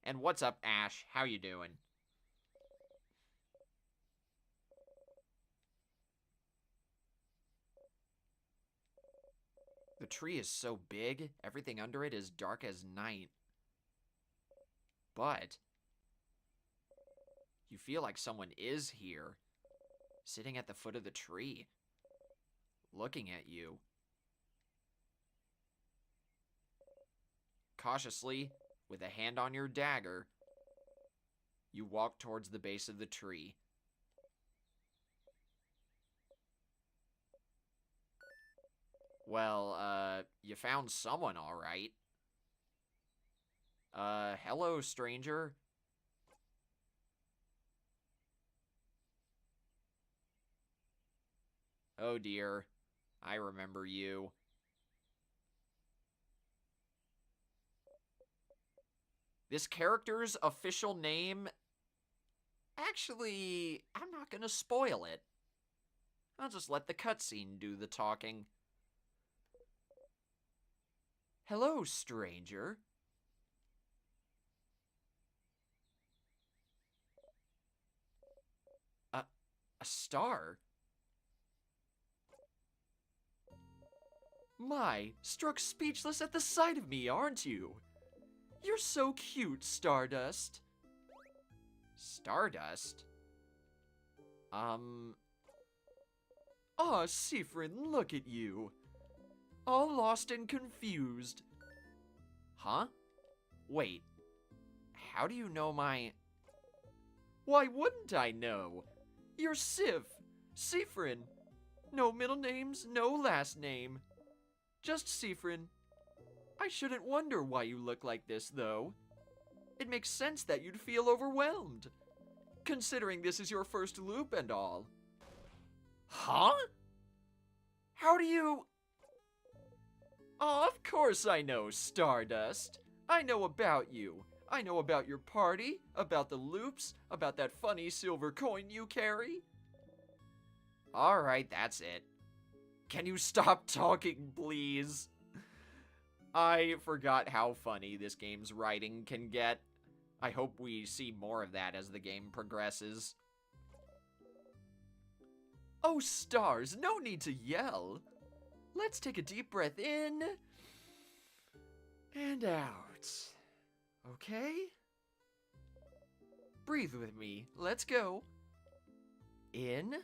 And what's up, Ash? How you doing? The tree is so big, everything under it is dark as night. But you feel like someone is here, sitting at the foot of the tree, looking at you. Cautiously, with a hand on your dagger, you walk towards the base of the tree. Well, you found someone, all right. Hello, stranger. Oh dear, I remember you. This character's official name... Actually, I'm not gonna spoil it. I'll just let the cutscene do the talking. Hello, stranger. A star? My, struck speechless at the sight of me, aren't you? You're so cute, Stardust. Stardust? Aw, Sifrin, look at you. All lost and confused. Huh? Wait. How do you know my... Why wouldn't I know? You're Sifrin. No middle names, no last name. Just Sifrin. I shouldn't wonder why you look like this, though. It makes sense that you'd feel overwhelmed, considering this is your first loop and all. Huh? How do you... Oh, of course I know, Stardust. I know about you. I know about your party, about the loops, about that funny silver coin you carry. Alright, that's it. Can you stop talking, please? I forgot how funny this game's writing can get. I hope we see more of that as the game progresses. Oh, stars, no need to yell. Let's take a deep breath in and out. Okay? Breathe with me. Let's go. In.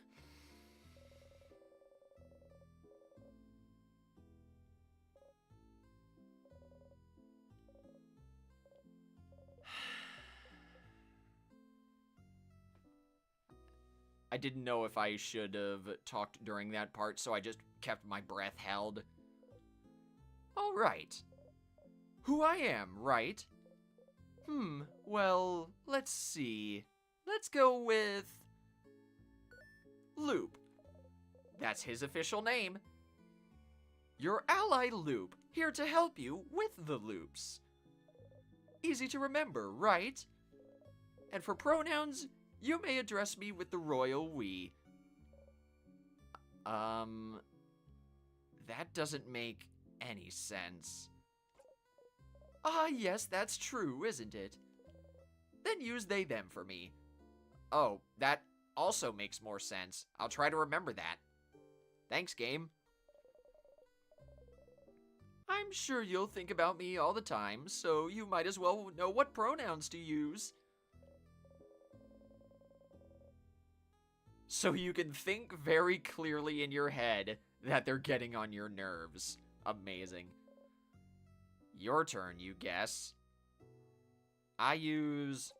I didn't know if I should have talked during that part, so I just kept my breath held. Alright. Who I am, right? Well, let's see. Let's go with... Loop. That's his official name. Your ally Loop, here to help you with the loops. Easy to remember, right? And for pronouns, you may address me with the royal we. That doesn't make any sense. Ah, yes, that's true, isn't it? Then use they, them for me. Oh, that also makes more sense. I'll try to remember that. Thanks, game. I'm sure you'll think about me all the time, so you might as well know what pronouns to use. So you can think very clearly in your head that they're getting on your nerves. Amazing. Your turn, you guess. I use...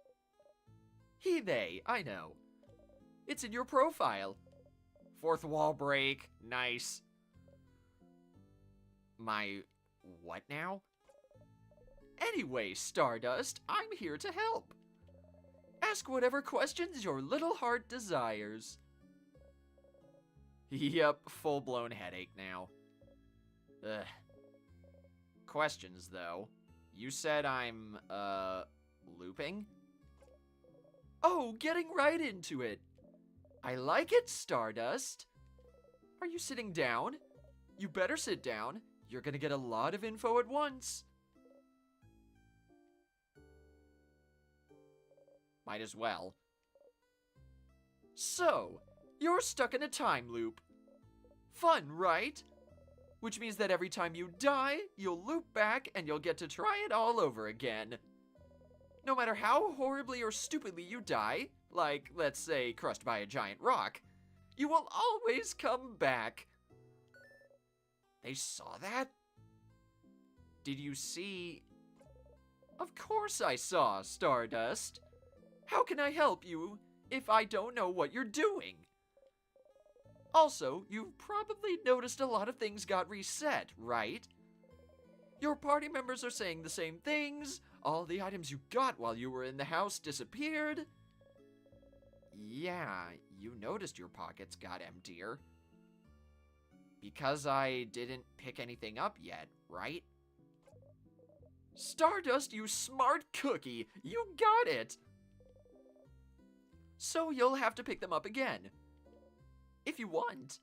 he, they, I know. It's in your profile. Fourth wall break, nice. My... what now? Anyway, Stardust, I'm here to help. Ask whatever questions your little heart desires. Yep, full-blown headache now. Ugh. Questions, though. You said I'm, looping? Oh, getting right into it. I like it, Stardust. Are you sitting down? You better sit down. You're gonna get a lot of info at once. Might as well. So, you're stuck in a time loop. Fun, right? Which means that every time you die, you'll loop back and you'll get to try it all over again. No matter how horribly or stupidly you die, like, let's say, crushed by a giant rock, you will always come back. They saw that? Did you see? Of course I saw, Stardust. How can I help you if I don't know what you're doing? Also, you've probably noticed a lot of things got reset, right? Your party members are saying the same things, all the items you got while you were in the house disappeared. Yeah, you noticed your pockets got emptier. Because I didn't pick anything up yet, right? Stardust, you smart cookie! You got it! So you'll have to pick them up again. If you want.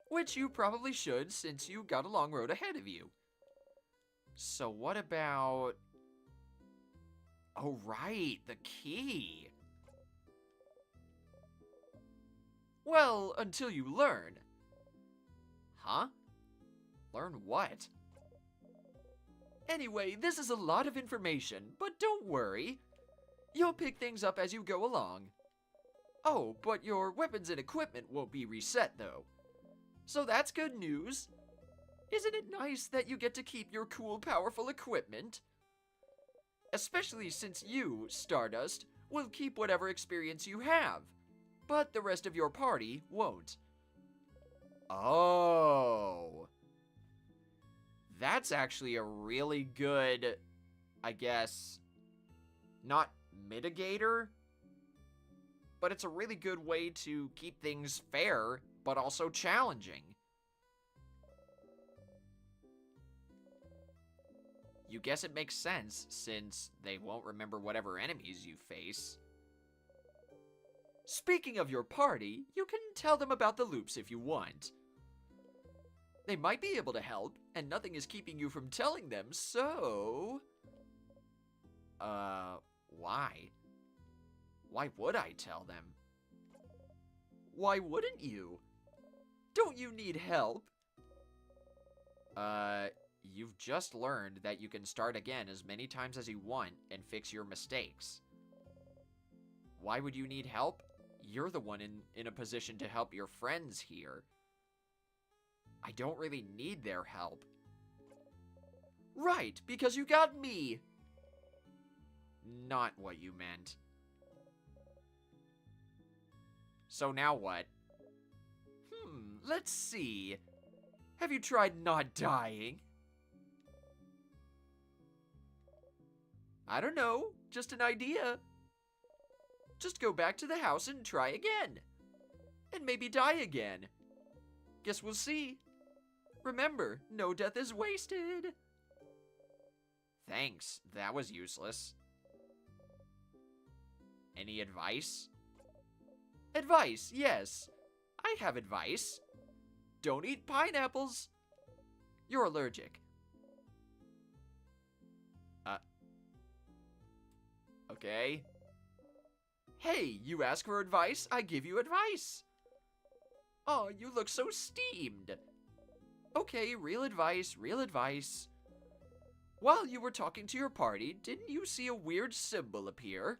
Which you probably should, since you got a long road ahead of you. So what about... oh right, the key. Well, until you learn. Huh? Learn what? Anyway, this is a lot of information, but don't worry. You'll pick things up as you go along. Oh, but your weapons and equipment won't be reset, though. So that's good news. Isn't it nice that you get to keep your cool, powerful equipment? Especially since you, Stardust, will keep whatever experience you have, but the rest of your party won't. Oh. That's actually a really good, I guess, not mitigator, but it's a really good way to keep things fair, but also challenging. You guess it makes sense, since they won't remember whatever enemies you face. Speaking of your party, you can tell them about the loops if you want. They might be able to help, and nothing is keeping you from telling them, so... Why? Why would I tell them? Why wouldn't you? Don't you need help? You've just learned that you can start again as many times as you want and fix your mistakes. Why would you need help? You're the one in a position to help your friends here. I don't really need their help. Right, because you got me. Not what you meant. So now what? Let's see. Have you tried not dying? I don't know, just an idea. Just go back to the house and try again. And maybe die again. Guess we'll see. Remember, no death is wasted. Thanks, that was useless. Any advice? Advice, yes. I have advice. Don't eat pineapples. You're allergic. Okay. Hey, you ask for advice, I give you advice. Oh, you look so steamed. Okay, real advice, real advice. While you were talking to your party, didn't you see a weird symbol appear?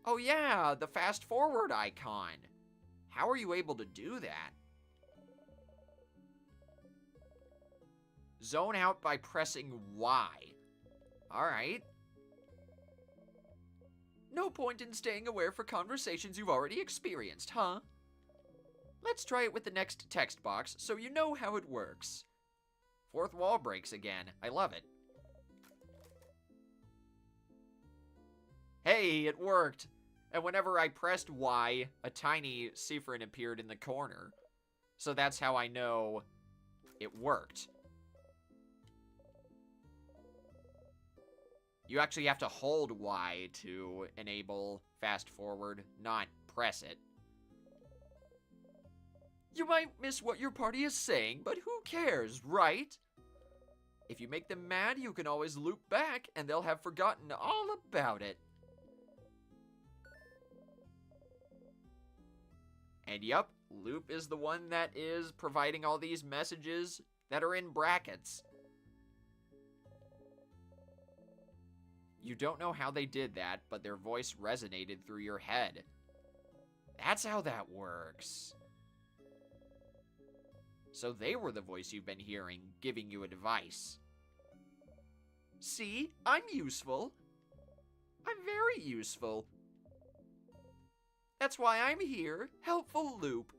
Oh yeah, the fast forward icon. How are you able to do that? Zone out by pressing Y. Alright. No point in staying aware for conversations you've already experienced, huh? Let's try it with the next text box so you know how it works. Fourth wall breaks again. I love it. Hey, it worked. And whenever I pressed Y, a tiny Siffrin appeared in the corner. So that's how I know it worked. You actually have to hold Y to enable fast forward, not press it. You might miss what your party is saying, but who cares, right? If you make them mad, you can always loop back, and they'll have forgotten all about it. And yup, loop is the one that is providing all these messages that are in brackets. You don't know how they did that, but their voice resonated through your head. That's how that works. So they were the voice you've been hearing, giving you advice. See, I'm useful. I'm very useful. That's why I'm here, helpful loop.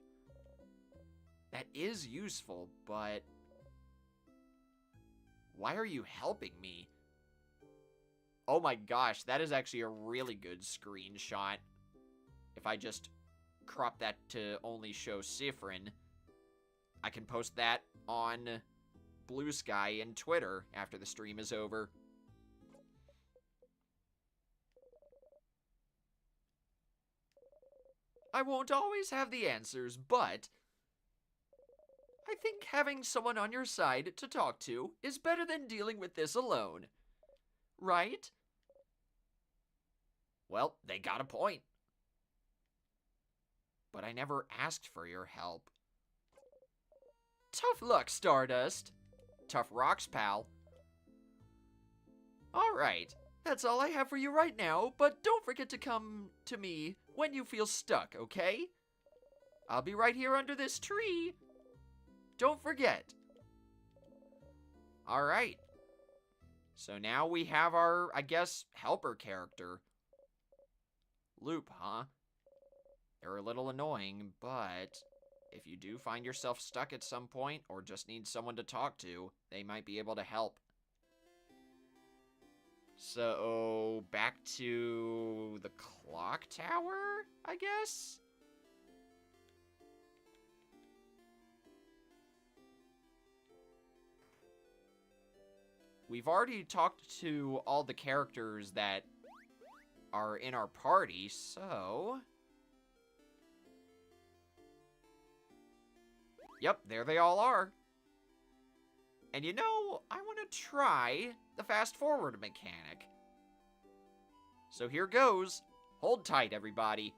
That is useful, but... why are you helping me? Oh my gosh, that is actually a really good screenshot. If I just crop that to only show Siffrin, I can post that on Blue Sky and Twitter after the stream is over. I won't always have the answers, but I think having someone on your side to talk to is better than dealing with this alone. Right? Well, they got a point. But I never asked for your help. Tough luck, Stardust. Tough rocks, pal. Alright, that's all I have for you right now, but don't forget to come to me when you feel stuck, okay? I'll be right here under this tree. Don't forget. Alright. So now we have our, I guess, helper character. Loop, huh? They're a little annoying, but if you do find yourself stuck at some point or just need someone to talk to, they might be able to help. So, back to the clock tower, I guess? We've already talked to all the characters that are in our party, so... Yep, there they all are. And you know, I want to try the fast forward mechanic. So here goes. Hold tight, everybody.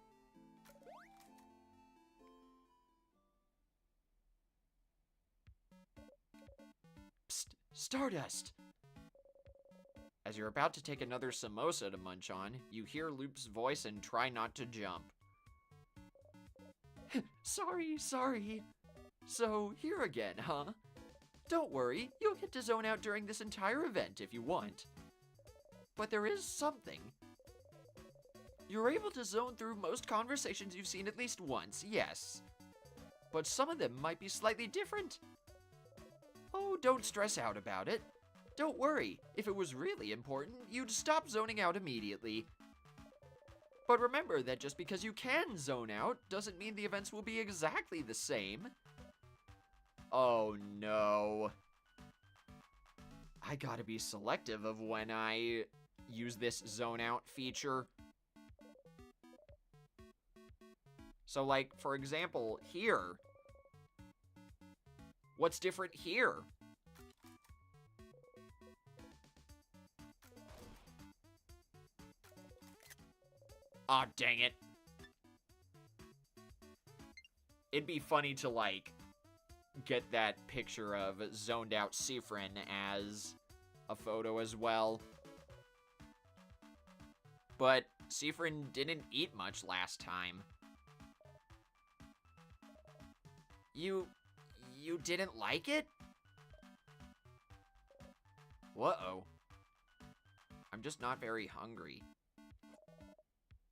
Psst, Stardust. As you're about to take another samosa to munch on, you hear Loop's voice and try not to jump. Sorry. So, here again, huh? Don't worry, you'll get to zone out during this entire event if you want. But there is something. You're able to zone through most conversations you've seen at least once, yes. But some of them might be slightly different. Oh, don't stress out about it. Don't worry, if it was really important, you'd stop zoning out immediately. But remember that just because you can zone out doesn't mean the events will be exactly the same. Oh no. I gotta be selective of when I use this zone out feature. So like, for example, here. What's different here? Aw, dang it. It'd be funny to, like, get that picture of zoned out Sifrin as a photo as well. But Sifrin didn't eat much last time. You didn't like it? Uh-oh. I'm just not very hungry.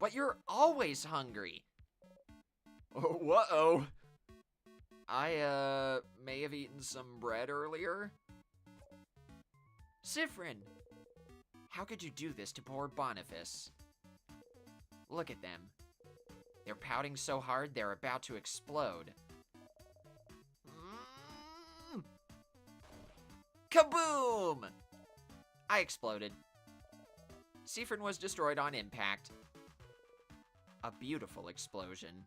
But you're always hungry. Oh, uh-oh. I, may have eaten some bread earlier. Sifrin, how could you do this to poor Boniface? Look at them. They're pouting so hard they're about to explode. Kaboom! I exploded. Sifrin was destroyed on impact. A beautiful explosion.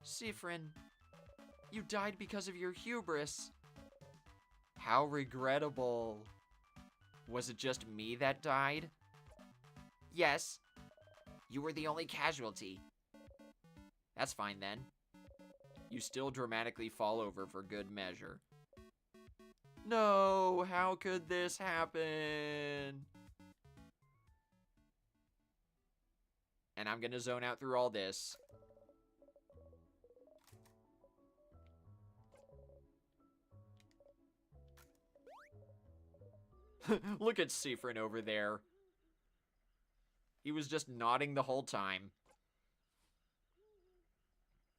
Sifrin, you died because of your hubris. How regrettable. Was it just me that died? Yes. You were the only casualty. That's fine then. You still dramatically fall over for good measure. No, how could this happen? And I'm gonna zone out through all this. Look at Sifrin over there. He was just nodding the whole time.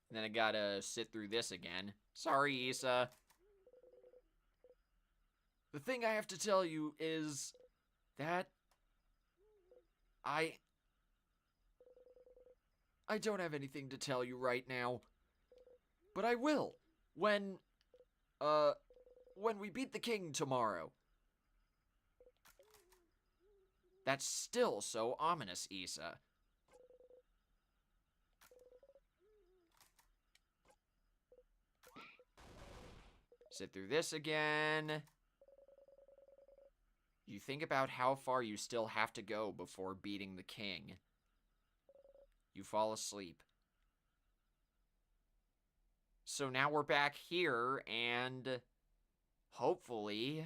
And then I gotta sit through this again. Sorry, Issa. The thing I have to tell you is that I don't have anything to tell you right now. But I will when we beat the king tomorrow. That's still so ominous, Issa. Sit through this again. You think about how far you still have to go before beating the king. You fall asleep. So now we're back here, and hopefully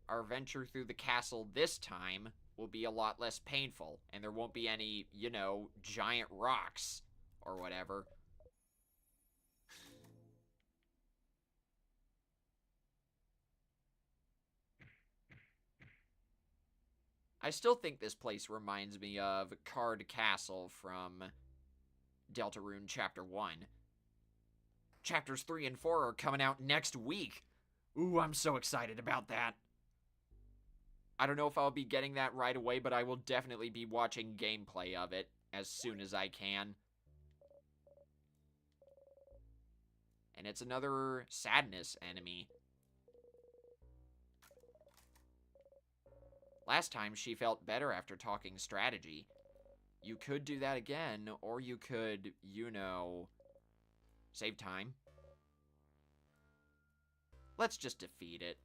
our venture through the castle this time will be a lot less painful, and there won't be any, you know, giant rocks or whatever. I still think this place reminds me of Card Castle from Deltarune Chapter 1. Chapters 3 and 4 are coming out next week. Ooh, I'm so excited about that. I don't know if I'll be getting that right away, but I will definitely be watching gameplay of it as soon as I can. And it's another sadness enemy. Last time she felt better after talking strategy. You could do that again, or you could, you know, save time. Let's just defeat it.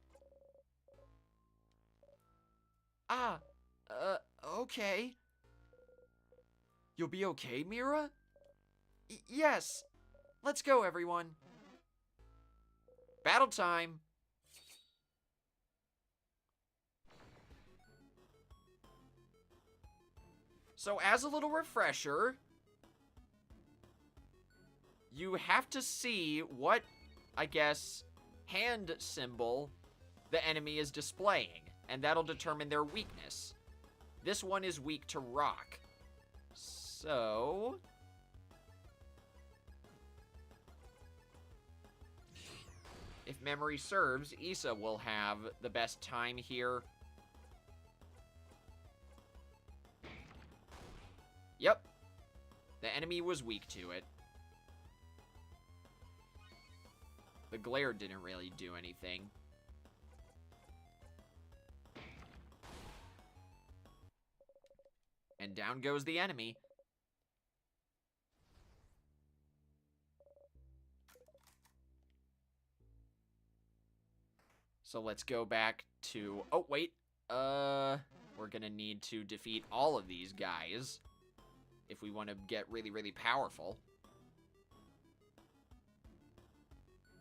Okay. You'll be okay, Mira? Yes. Let's go, everyone. Battle time. So as a little refresher, you have to see what, I guess, hand symbol the enemy is displaying, and that'll determine their weakness. This one is weak to rock. So... if memory serves, Issa will have the best time here. Yep. The enemy was weak to it. The glare didn't really do anything. And down goes the enemy. So let's go back to... oh, wait. We're gonna need to defeat all of these guys if we want to get really, really powerful.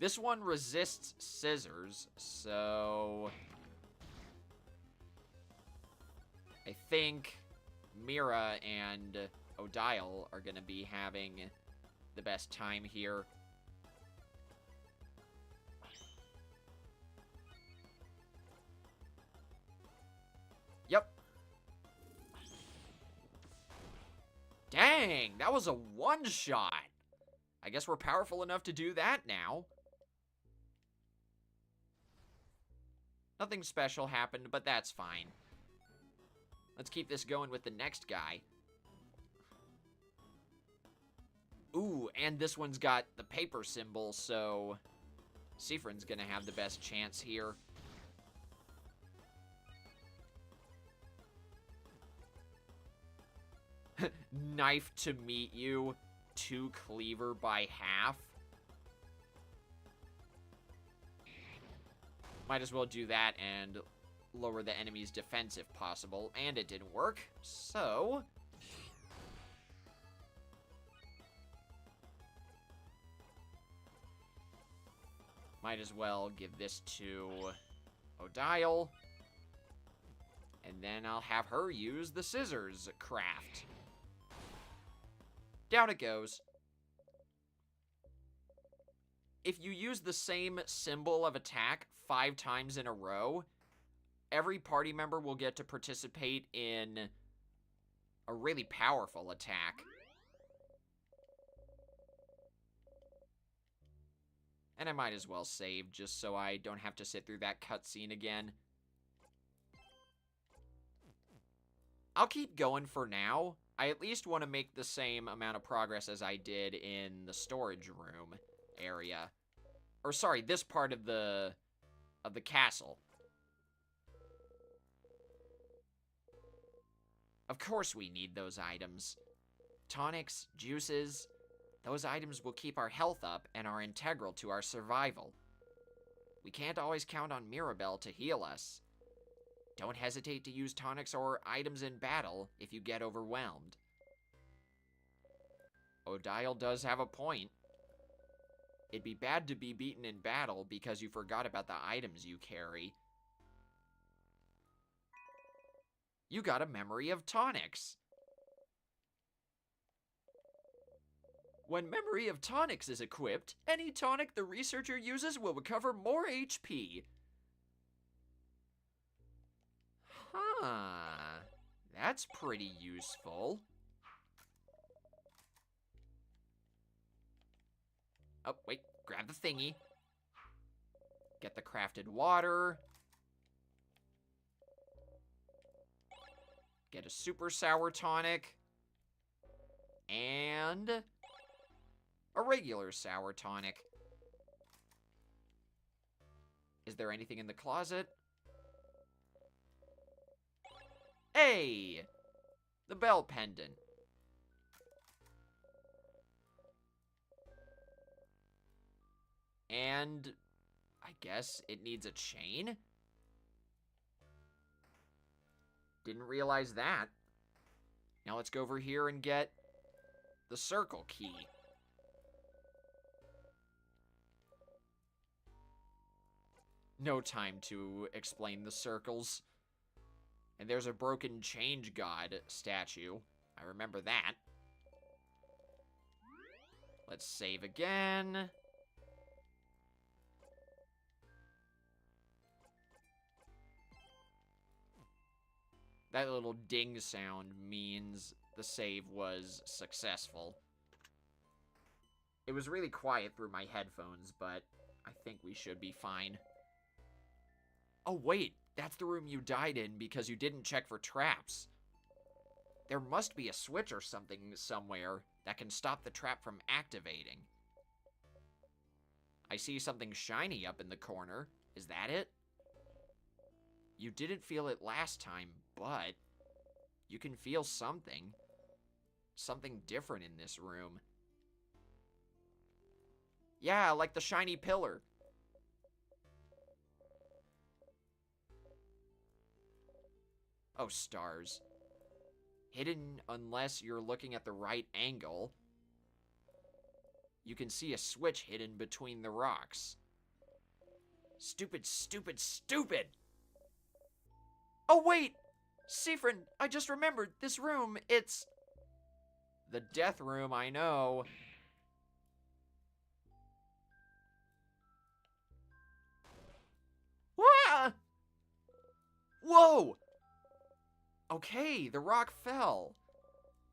This one resists scissors, so... I think Mira and Odile are gonna be having the best time here. Yep. Dang, that was a one-shot. I guess we're powerful enough to do that now. Nothing special happened, but that's fine. Let's keep this going with the next guy. Ooh, and this one's got the paper symbol, so Siffrin's gonna have the best chance here. Knife to meet you. 2 cleaver by half. Might as well do that and lower the enemy's defense if possible. And it didn't work, so... might as well give this to Odile. And then I'll have her use the scissors craft. Down it goes. If you use the same symbol of attack 5 times in a row, every party member will get to participate in a really powerful attack. And I might as well save just so I don't have to sit through that cutscene again. I'll keep going for now. I at least want to make the same amount of progress as I did in the storage room area. Or sorry, this part of the castle. Of course we need those items. Tonics, juices, those items will keep our health up and are integral to our survival. We can't always count on Mirabelle to heal us. Don't hesitate to use tonics or items in battle if you get overwhelmed. Odile does have a point. It'd be bad to be beaten in battle because you forgot about the items you carry. You got a memory of tonics. When Memory of Tonics is equipped, any tonic the researcher uses will recover more HP. Huh. That's pretty useful. Oh, wait. Grab the thingy. Get the crafted water. Get a super sour tonic. And a regular sour tonic. Is there anything in the closet? Hey! The bell pendant. And I guess it needs a chain? Didn't realize that. Now let's go over here and get the circle key. No time to explain the circles. And there's a broken change god statue. I remember that. Let's save again. That little ding sound means the save was successful. It was really quiet through my headphones, but I think we should be fine. Oh wait, that's the room you died in because you didn't check for traps. There must be a switch or something somewhere that can stop the trap from activating. I see something shiny up in the corner. Is that it? You didn't feel it last time, but you can feel something. Something different in this room. Yeah, like the shiny pillar. Oh, stars. Hidden unless you're looking at the right angle. You can see a switch hidden between the rocks. Stupid, stupid, stupid! Oh, wait! Siffrin, I just remembered, this room, it's... the death room, I know. Wah! Whoa! Okay, the rock fell.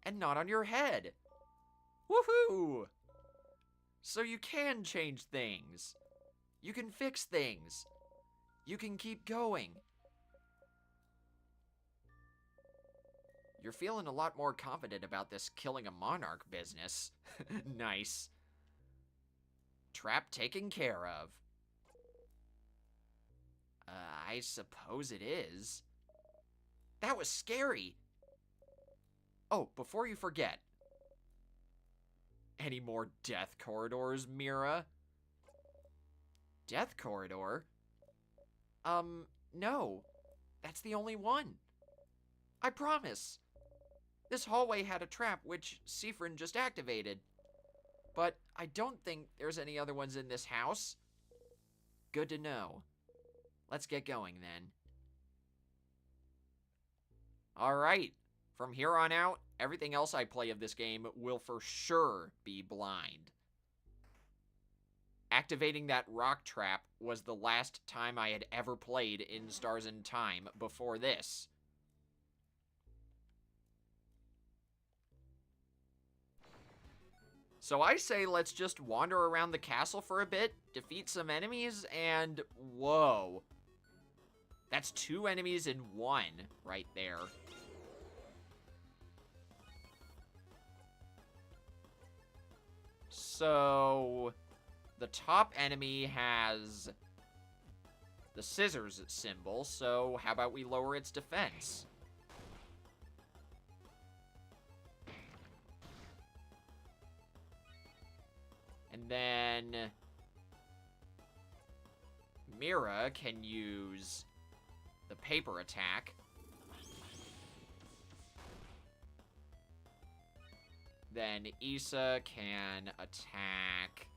And not on your head. Woohoo! So you can change things. You can fix things. You can keep going. You're feeling a lot more confident about this killing a monarch business. Nice. Trap taken care of. I suppose it is. That was scary. Oh, before you forget. Any more death corridors, Mira? Death corridor? No. That's the only one. I promise. This hallway had a trap which Siffrin just activated. But I don't think there's any other ones in this house. Good to know. Let's get going then. Alright, from here on out, everything else I play of this game will for sure be blind. Activating that rock trap was the last time I had ever played in Stars in Time before this. So I say let's just wander around the castle for a bit, defeat some enemies, and whoa. That's 2 enemies in 1 right there. So, the top enemy has the scissors symbol, so how about we lower its defense? And then Mira can use the paper attack. Then Issa can attack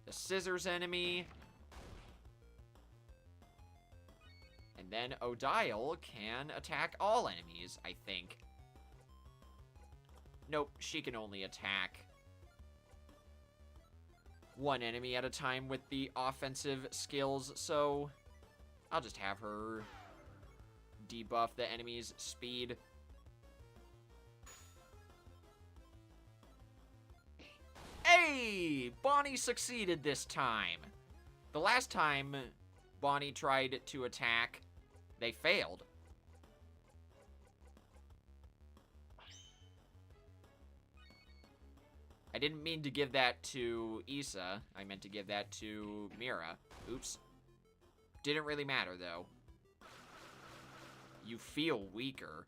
the scissors enemy. And then Odile can attack all enemies, I think. Nope, she can only attack one enemy at a time with the offensive skills, so I'll just have her debuff the enemy's speed. Hey! Bonnie succeeded this time. The last time Bonnie tried to attack, they failed. I didn't mean to give that to Issa. I meant to give that to Mira. Oops. Didn't really matter, though. You feel weaker.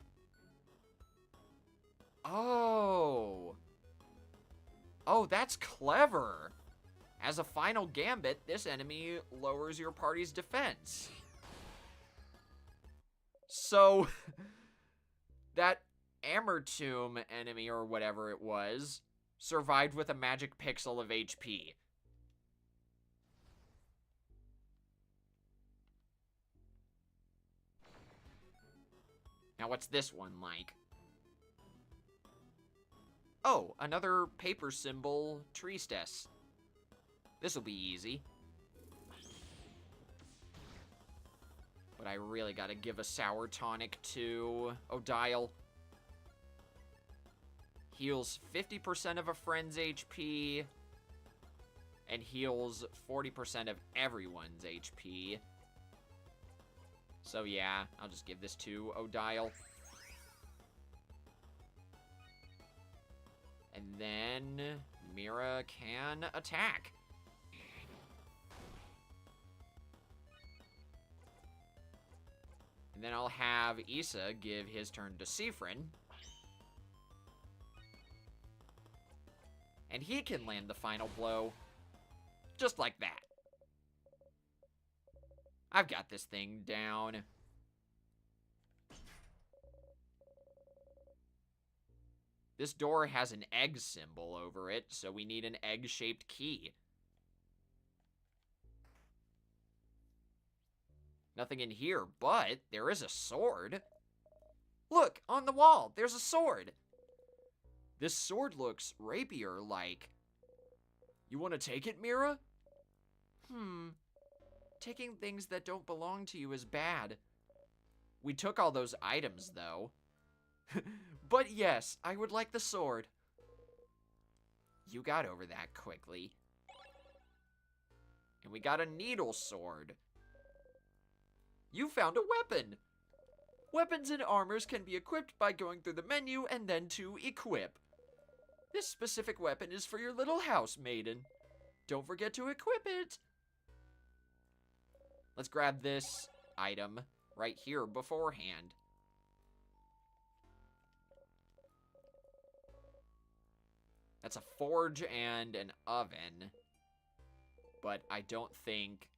Oh. Oh, that's clever. As a final gambit, this enemy lowers your party's defense. So, that Amertomb enemy, or whatever it was, survived with a magic pixel of HP. Now, what's this one like? Oh, another paper symbol Tristesse. This'll be easy. But I really gotta give a sour tonic to Odile. Heals 50% of a friend's HP. And heals 40% of everyone's HP. So yeah, I'll just give this to Odile. And then Mira can attack. And then I'll have Issa give his turn to Siffrin. And he can land the final blow. Just like that. I've got this thing down. This door has an egg symbol over it, so we need an egg-shaped key. Nothing in here, but there is a sword. Look, on the wall, there's a sword. This sword looks rapier-like. You want to take it, Mira? Taking things that don't belong to you is bad. We took all those items, though. But yes, I would like the sword. You got over that quickly. And we got a needle sword. You found a weapon! Weapons and armors can be equipped by going through the menu and then to equip. This specific weapon is for your little house, maiden. Don't forget to equip it. Let's grab this item right here beforehand. That's a forge and an oven. But I don't think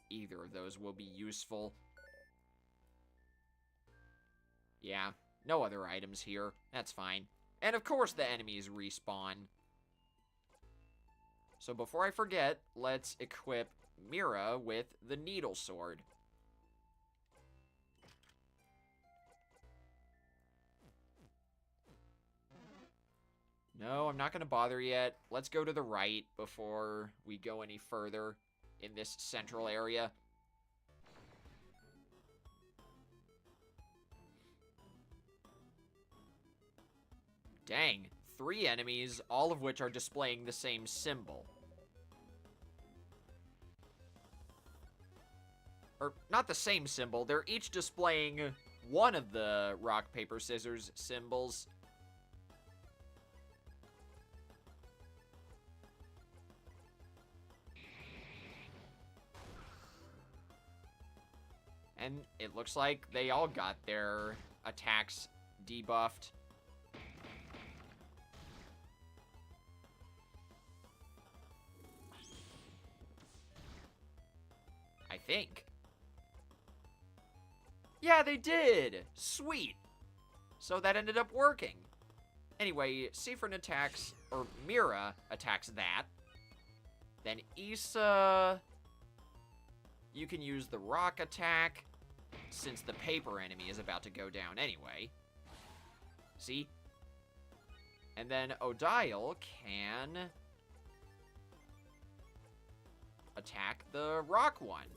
either of those will be useful. Yeah, no other items here. That's fine. And of course the enemies respawn. So before I forget, let's equip Mira with the needle sword. No, I'm not going to bother yet. Let's go to the right before we go any further in this central area. Dang, 3 enemies, all of which are displaying the same symbol. Or, not the same symbol, they're each displaying one of the rock, paper, scissors symbols. And it looks like they all got their attacks debuffed. I think. Yeah, they did! Sweet! So that ended up working. Anyway, Siffrin attacks, or Mira attacks that. Then Issa, you can use the rock attack. since the paper enemy is about to go down anyway. See? And then Odile can attack the rock one.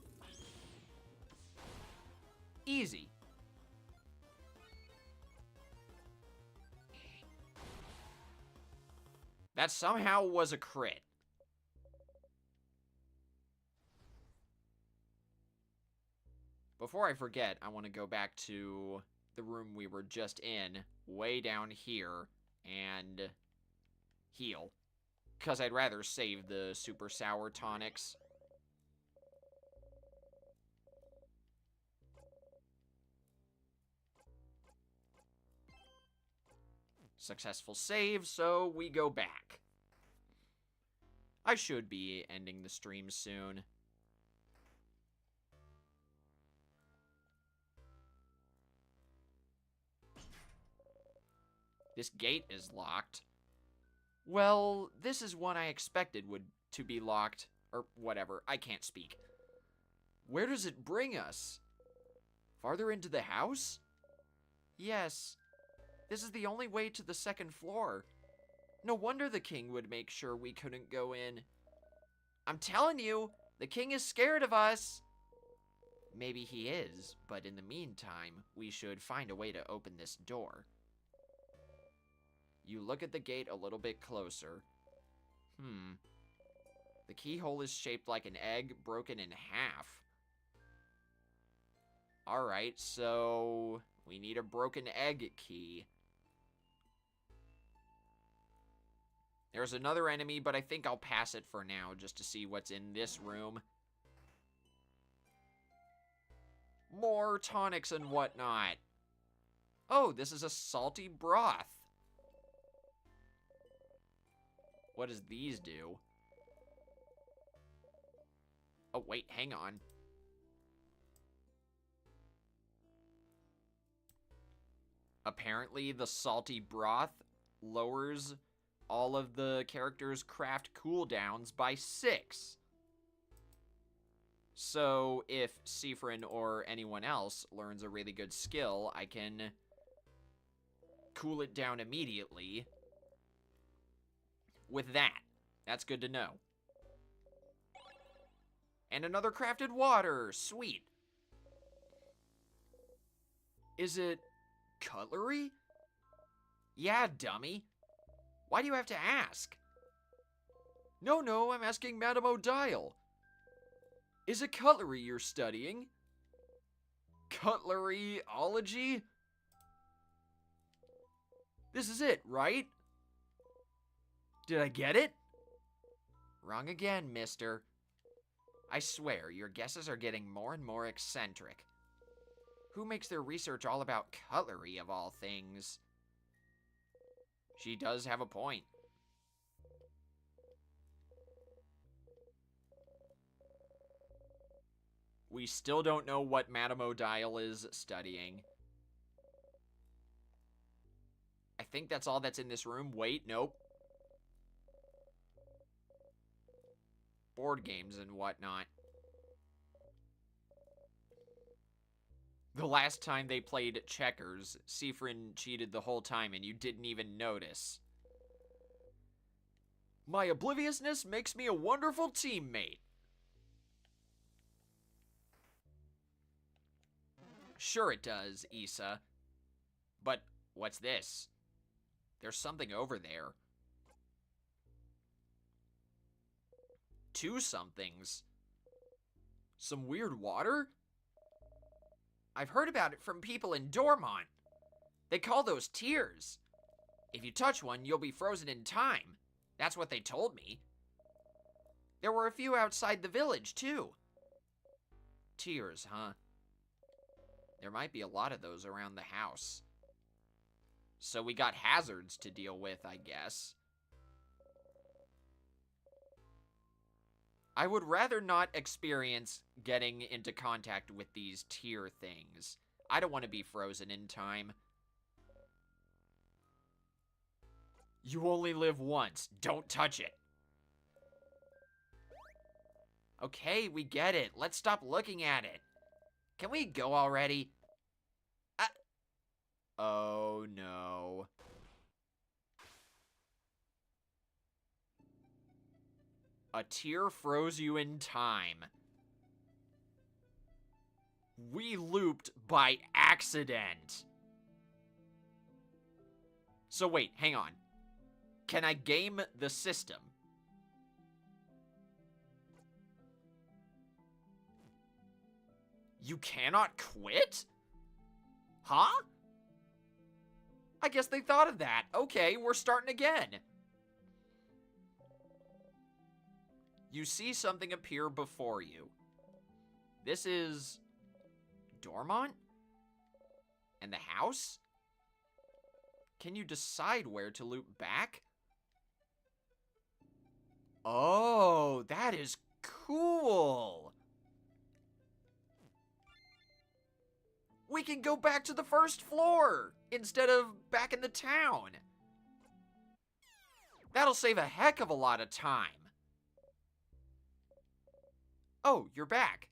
Easy. That somehow was a crit. Before I forget, I want to go back to the room we were just in, way down here, and heal. Because I'd rather save the super sour tonics. Successful save, so we go back. I should be ending the stream soon. This gate is locked. Well, this is one I expected to be locked. Or whatever, I can't speak. Where does it bring us? Farther into the house? Yes. This is the only way to the second floor. No wonder the king would make sure we couldn't go in. I'm telling you, the king is scared of us. Maybe he is, but in the meantime, we should find a way to open this door. You look at the gate a little bit closer. The keyhole is shaped like an egg broken in half. Alright, so we need a broken egg key. There's another enemy, but I think I'll pass it for now just to see what's in this room. More tonics and whatnot. Oh, this is a salty broth. What does these do? Oh, wait, hang on. Apparently, the salty broth lowers all of the characters' craft cooldowns by 6. So, if Siffrin or anyone else learns a really good skill, I can cool it down immediately with that. That's good to know. And another crafted water. Sweet. Is it cutlery? Yeah, dummy. Why do you have to ask? No, I'm asking Madame Odile. Is it cutlery you're studying? Cutlery-ology? This is it, right? Did I get it? Wrong again, mister. I swear, your guesses are getting more and more eccentric. Who makes their research all about cutlery, of all things? She does have a point. We still don't know what Madame Odile is studying. I think that's all that's in this room. Wait, nope. Board games and whatnot. The last time they played checkers, Siffrin cheated the whole time and you didn't even notice. My obliviousness makes me a wonderful teammate. Sure it does, Issa. But what's this? There's something over there. 2 somethings. Some weird water? I've heard about it from people in Dormont. They call those tears. If you touch one, you'll be frozen in time. That's what they told me. There were a few outside the village, too. Tears, huh? There might be a lot of those around the house. So we got hazards to deal with, I guess. I would rather not experience getting into contact with these tear things. I don't want to be frozen in time. You only live once. Don't touch it. Okay, we get it. Let's stop looking at it. Can we go already? Oh, no. A tear froze you in time. We looped by accident. So wait, hang on. Can I game the system? You cannot quit? Huh? I guess they thought of that. Okay, we're starting again. You see something appear before you. This is Dormont? And the house? Can you decide where to loop back? Oh, that is cool. We can go back to the first floor instead of back in the town. That'll save a heck of a lot of time. Oh, you're back.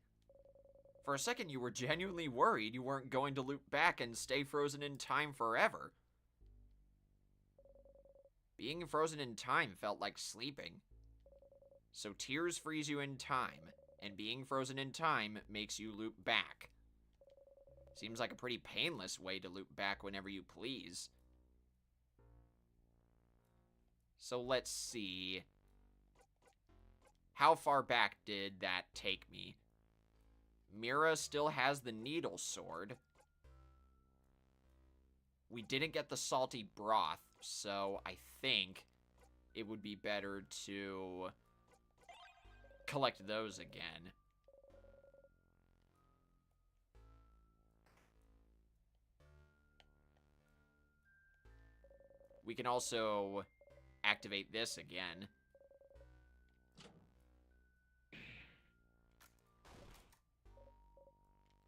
For a second, you were genuinely worried you weren't going to loop back and stay frozen in time forever. Being frozen in time felt like sleeping. So tears freeze you in time, and being frozen in time makes you loop back. Seems like a pretty painless way to loop back whenever you please. So let's see. How far back did that take me? Mira still has the needle sword. We didn't get the salty broth, so I think it would be better to collect those again. We can also activate this again.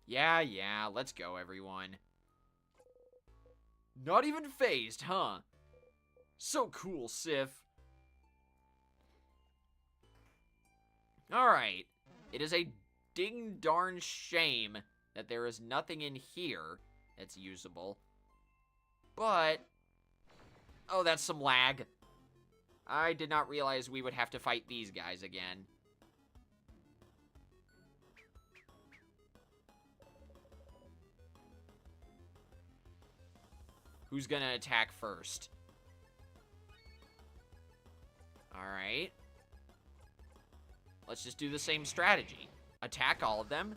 Yeah, let's go, everyone. Not even phased, huh? So cool, Sif. Alright. It is a ding darn shame that there is nothing in here that's usable. But... oh, that's some lag. I did not realize we would have to fight these guys again. Who's gonna attack first? Alright. Let's just do the same strategy. Attack all of them.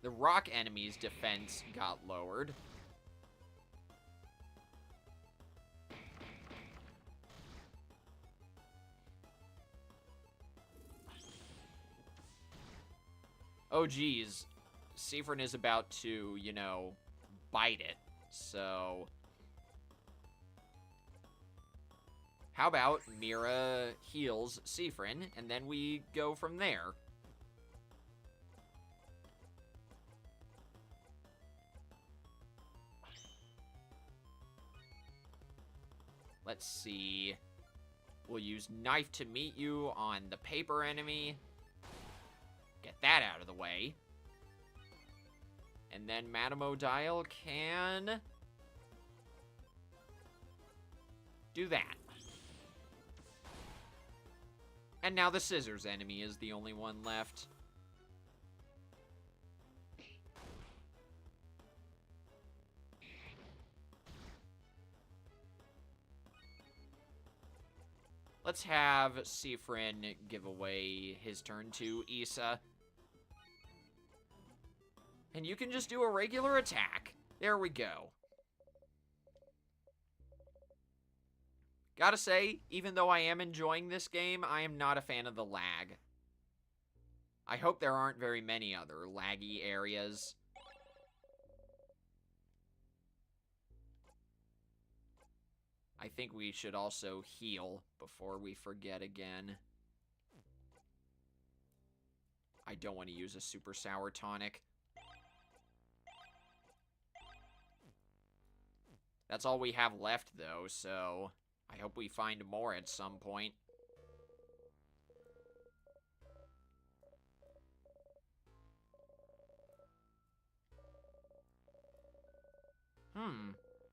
The rock enemy's defense got lowered. Oh, geez. Seafrin is about to, you know, bite it. So... how about Mira heals Seafrin, and then we go from there. Let's see. We'll use Knife to meet you on the paper enemy. Get that out of the way. And then Madame O'Dial can... do that. And now the scissors enemy is the only one left. Let's have Seafrin give away his turn to Issa. And you can just do a regular attack. There we go. Gotta say, even though I am enjoying this game, I am not a fan of the lag. I hope there aren't very many other laggy areas. I think we should also heal before we forget again. I don't want to use a super sour tonic. That's all we have left, though, so I hope we find more at some point.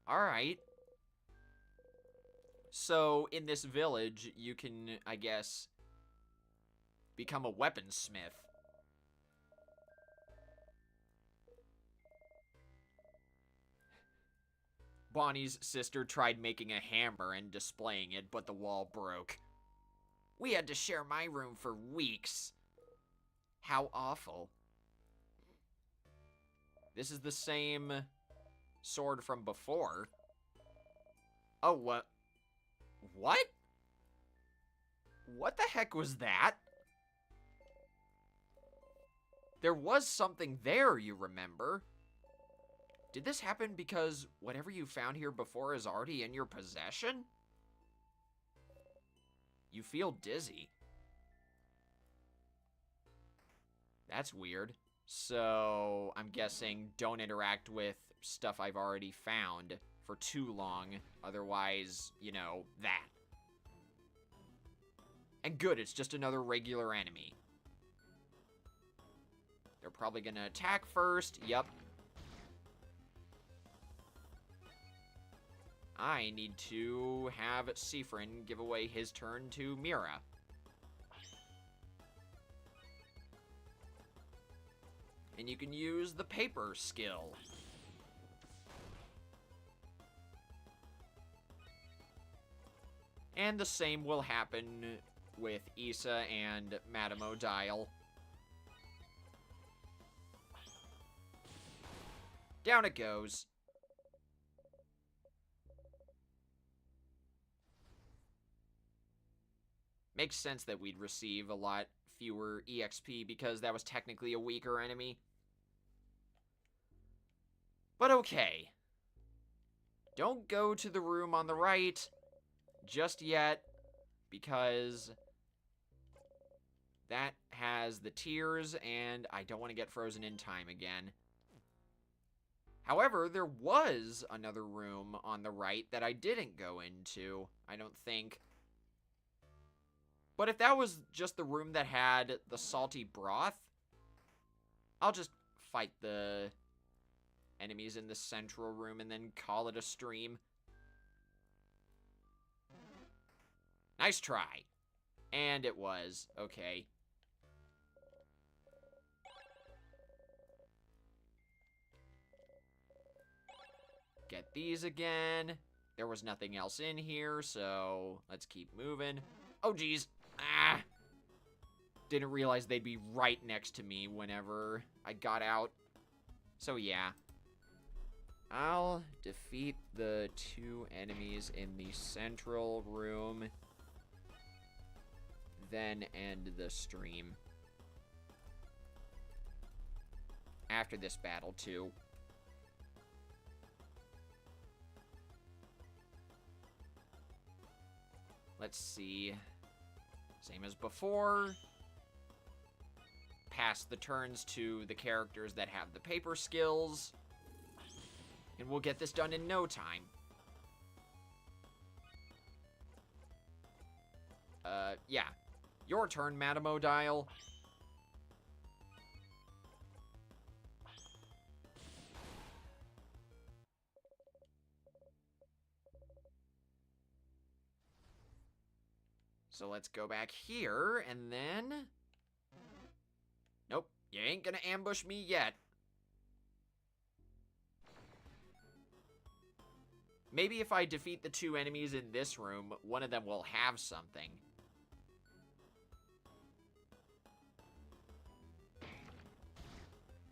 Alright. So, in this village, you can, I guess, become a weaponsmith. Bonnie's sister tried making a hammer and displaying it, but the wall broke. We had to share my room for weeks. How awful. This is the same sword from before. Oh, what? What? What the heck was that? There was something there, you remember. Did this happen because whatever you found here before is already in your possession? You feel dizzy. That's weird. So, I'm guessing don't interact with stuff I've already found for too long. Otherwise, you know, that. And good, it's just another regular enemy. They're probably gonna attack first. Yup. I need to have Sifrin give away his turn to Mira. And you can use the paper skill. And the same will happen with Issa and Madame O'Dial. Down it goes. Makes sense that we'd receive a lot fewer EXP because that was technically a weaker enemy. But okay. Don't go to the room on the right just yet, because that has the tears, and I don't want to get frozen in time again. However, there was another room on the right that I didn't go into, I don't think. But if that was just the room that had the salty broth, I'll just fight the enemies in the central room and then call it a stream. Nice try. And it was. Okay. Get these again. There was nothing else in here, so let's keep moving. Oh, geez. Ah! Didn't realize they'd be right next to me whenever I got out. So, yeah. I'll defeat the two enemies in the central room, then end the stream. After this battle, too. Let's see. Same as before. Pass the turns to the characters that have the paper skills. And we'll get this done in no time. Yeah. Your turn, Madame O'Dial. So let's go back here, and then... Nope, you ain't gonna ambush me yet. Maybe if I defeat the two enemies in this room, one of them will have something.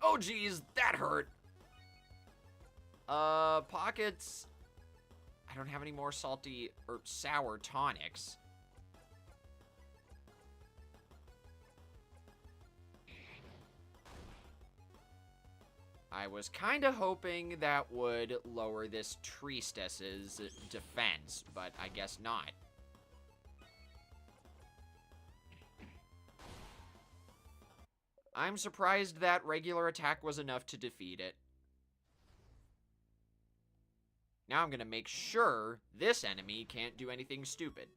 Oh, geez, that hurt. Pockets. I don't have any more salty or sour tonics. I was kind of hoping that would lower this Tristess's defense, but I guess not. I'm surprised that regular attack was enough to defeat it. Now I'm gonna make sure this enemy can't do anything stupid.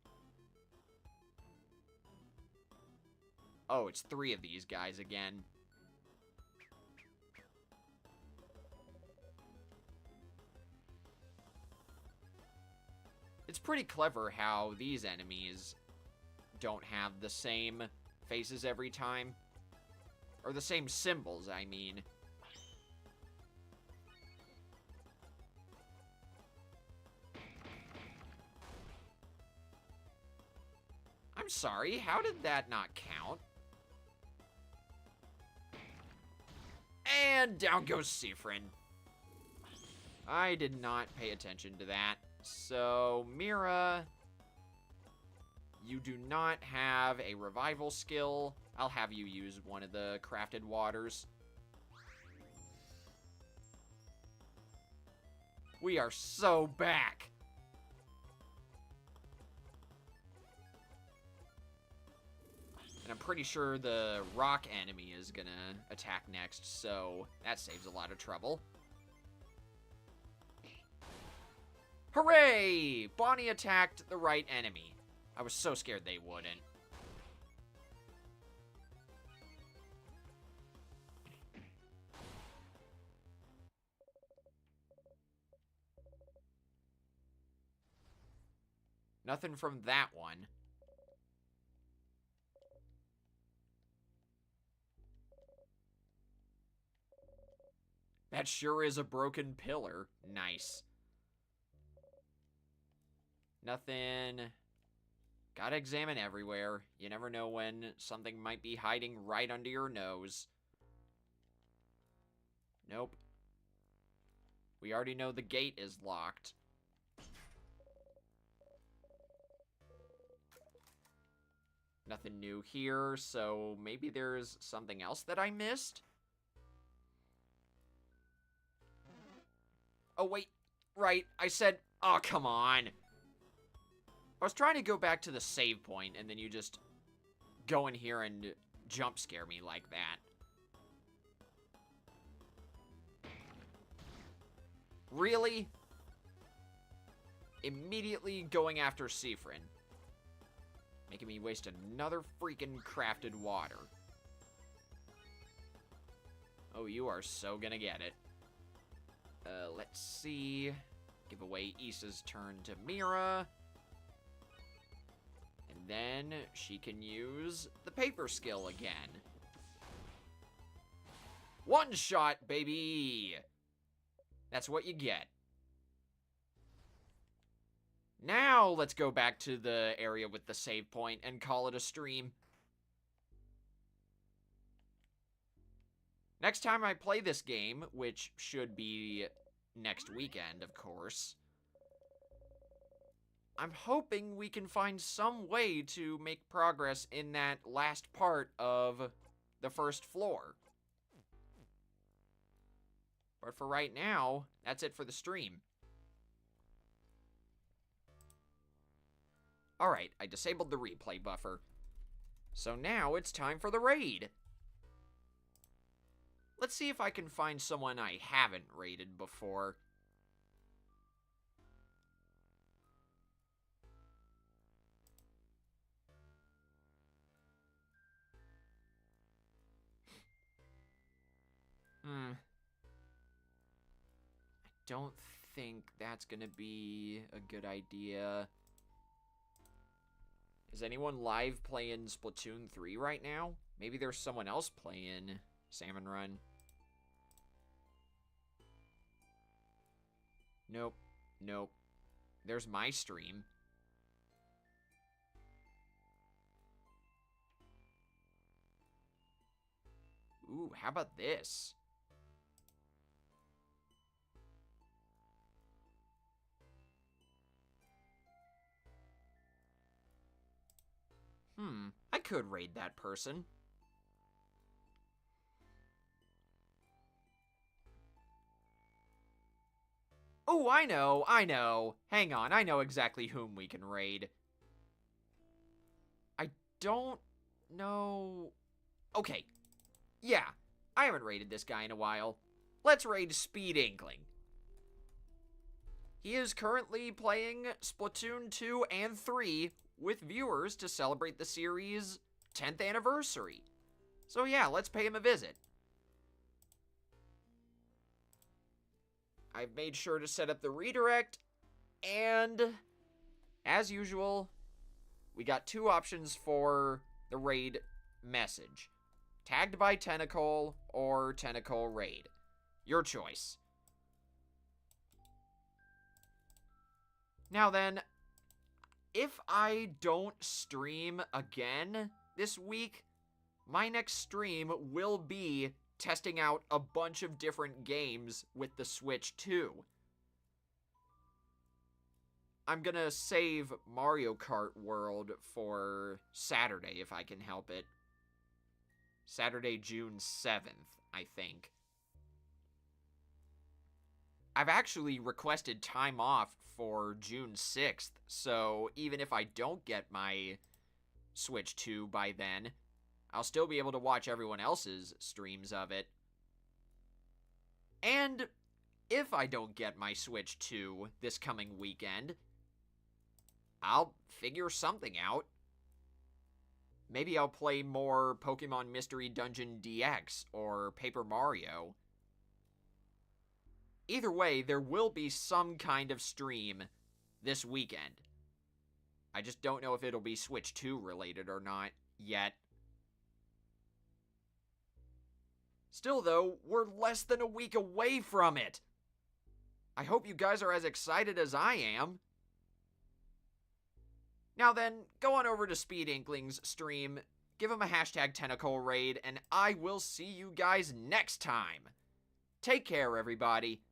Oh, it's 3 of these guys again. It's pretty clever how these enemies don't have the same faces every time. Or the same symbols, I mean. I'm sorry, how did that not count? And down goes Sifrin. I did not pay attention to that. So, Mira, you do not have a revival skill. I'll have you use one of the crafted waters. We are so back. And I'm pretty sure the rock enemy is gonna attack next, so that saves a lot of trouble. Hooray! Bonnie attacked the right enemy. I was so scared they wouldn't. Nothing from that one. That sure is a broken pillar. Nice. Nothing. Gotta examine everywhere. You never know when something might be hiding right under your nose. Nope. We already know the gate is locked. Nothing new here, so maybe there's something else that I missed? Oh, wait. Right, I said... Oh, come on. I was trying to go back to the save point, and then you just go in here and jump scare me like that. Really? Immediately going after Sifrin. Making me waste another freaking crafted water. Oh, you are so gonna get it. Let's see. Give away Issa's turn to Mira. And then she can use the paper skill again. One shot, baby! That's what you get. Now let's go back to the area with the save point and call it a stream. Next time I play this game, which should be next weekend, of course, I'm hoping we can find some way to make progress in that last part of the first floor. But for right now, that's it for the stream. Alright, I disabled the replay buffer. So now it's time for the raid. Let's see if I can find someone I haven't raided before. I don't think that's gonna be a good idea. Is anyone live playing Splatoon 3 right now? Maybe there's someone else playing Salmon Run. Nope. Nope. There's my stream. Ooh, how about this? I could raid that person. Oh, I know. Hang on, I know exactly whom we can raid. I don't know... Okay. Yeah, I haven't raided this guy in a while. Let's raid Speed Inkling. He is currently playing Splatoon 2 and 3 with viewers to celebrate the series' 10th anniversary. So yeah, let's pay him a visit. I've made sure to set up the redirect, and As usual, we got two options for the raid message. Tagged by Tentacle or Tentacle raid. Your choice. Now then, if I don't stream again this week, my next stream will be testing out a bunch of different games with the Switch 2. I'm gonna save Mario Kart World for Saturday if I can help it. Saturday, June 7th, I think. I've actually requested time off for June 6th, so even if I don't get my Switch 2 by then, I'll still be able to watch everyone else's streams of it. And if I don't get my Switch 2 this coming weekend, I'll figure something out. Maybe I'll play more Pokemon Mystery Dungeon DX or Paper Mario. Either way, there will be some kind of stream this weekend. I just don't know if it'll be Switch 2 related or not yet. Still though, we're less than a week away from it. I hope you guys are as excited as I am. Now then, go on over to Speed Inkling's stream, give him a hashtag Tentacle Raid, and I will see you guys next time. Take care, everybody.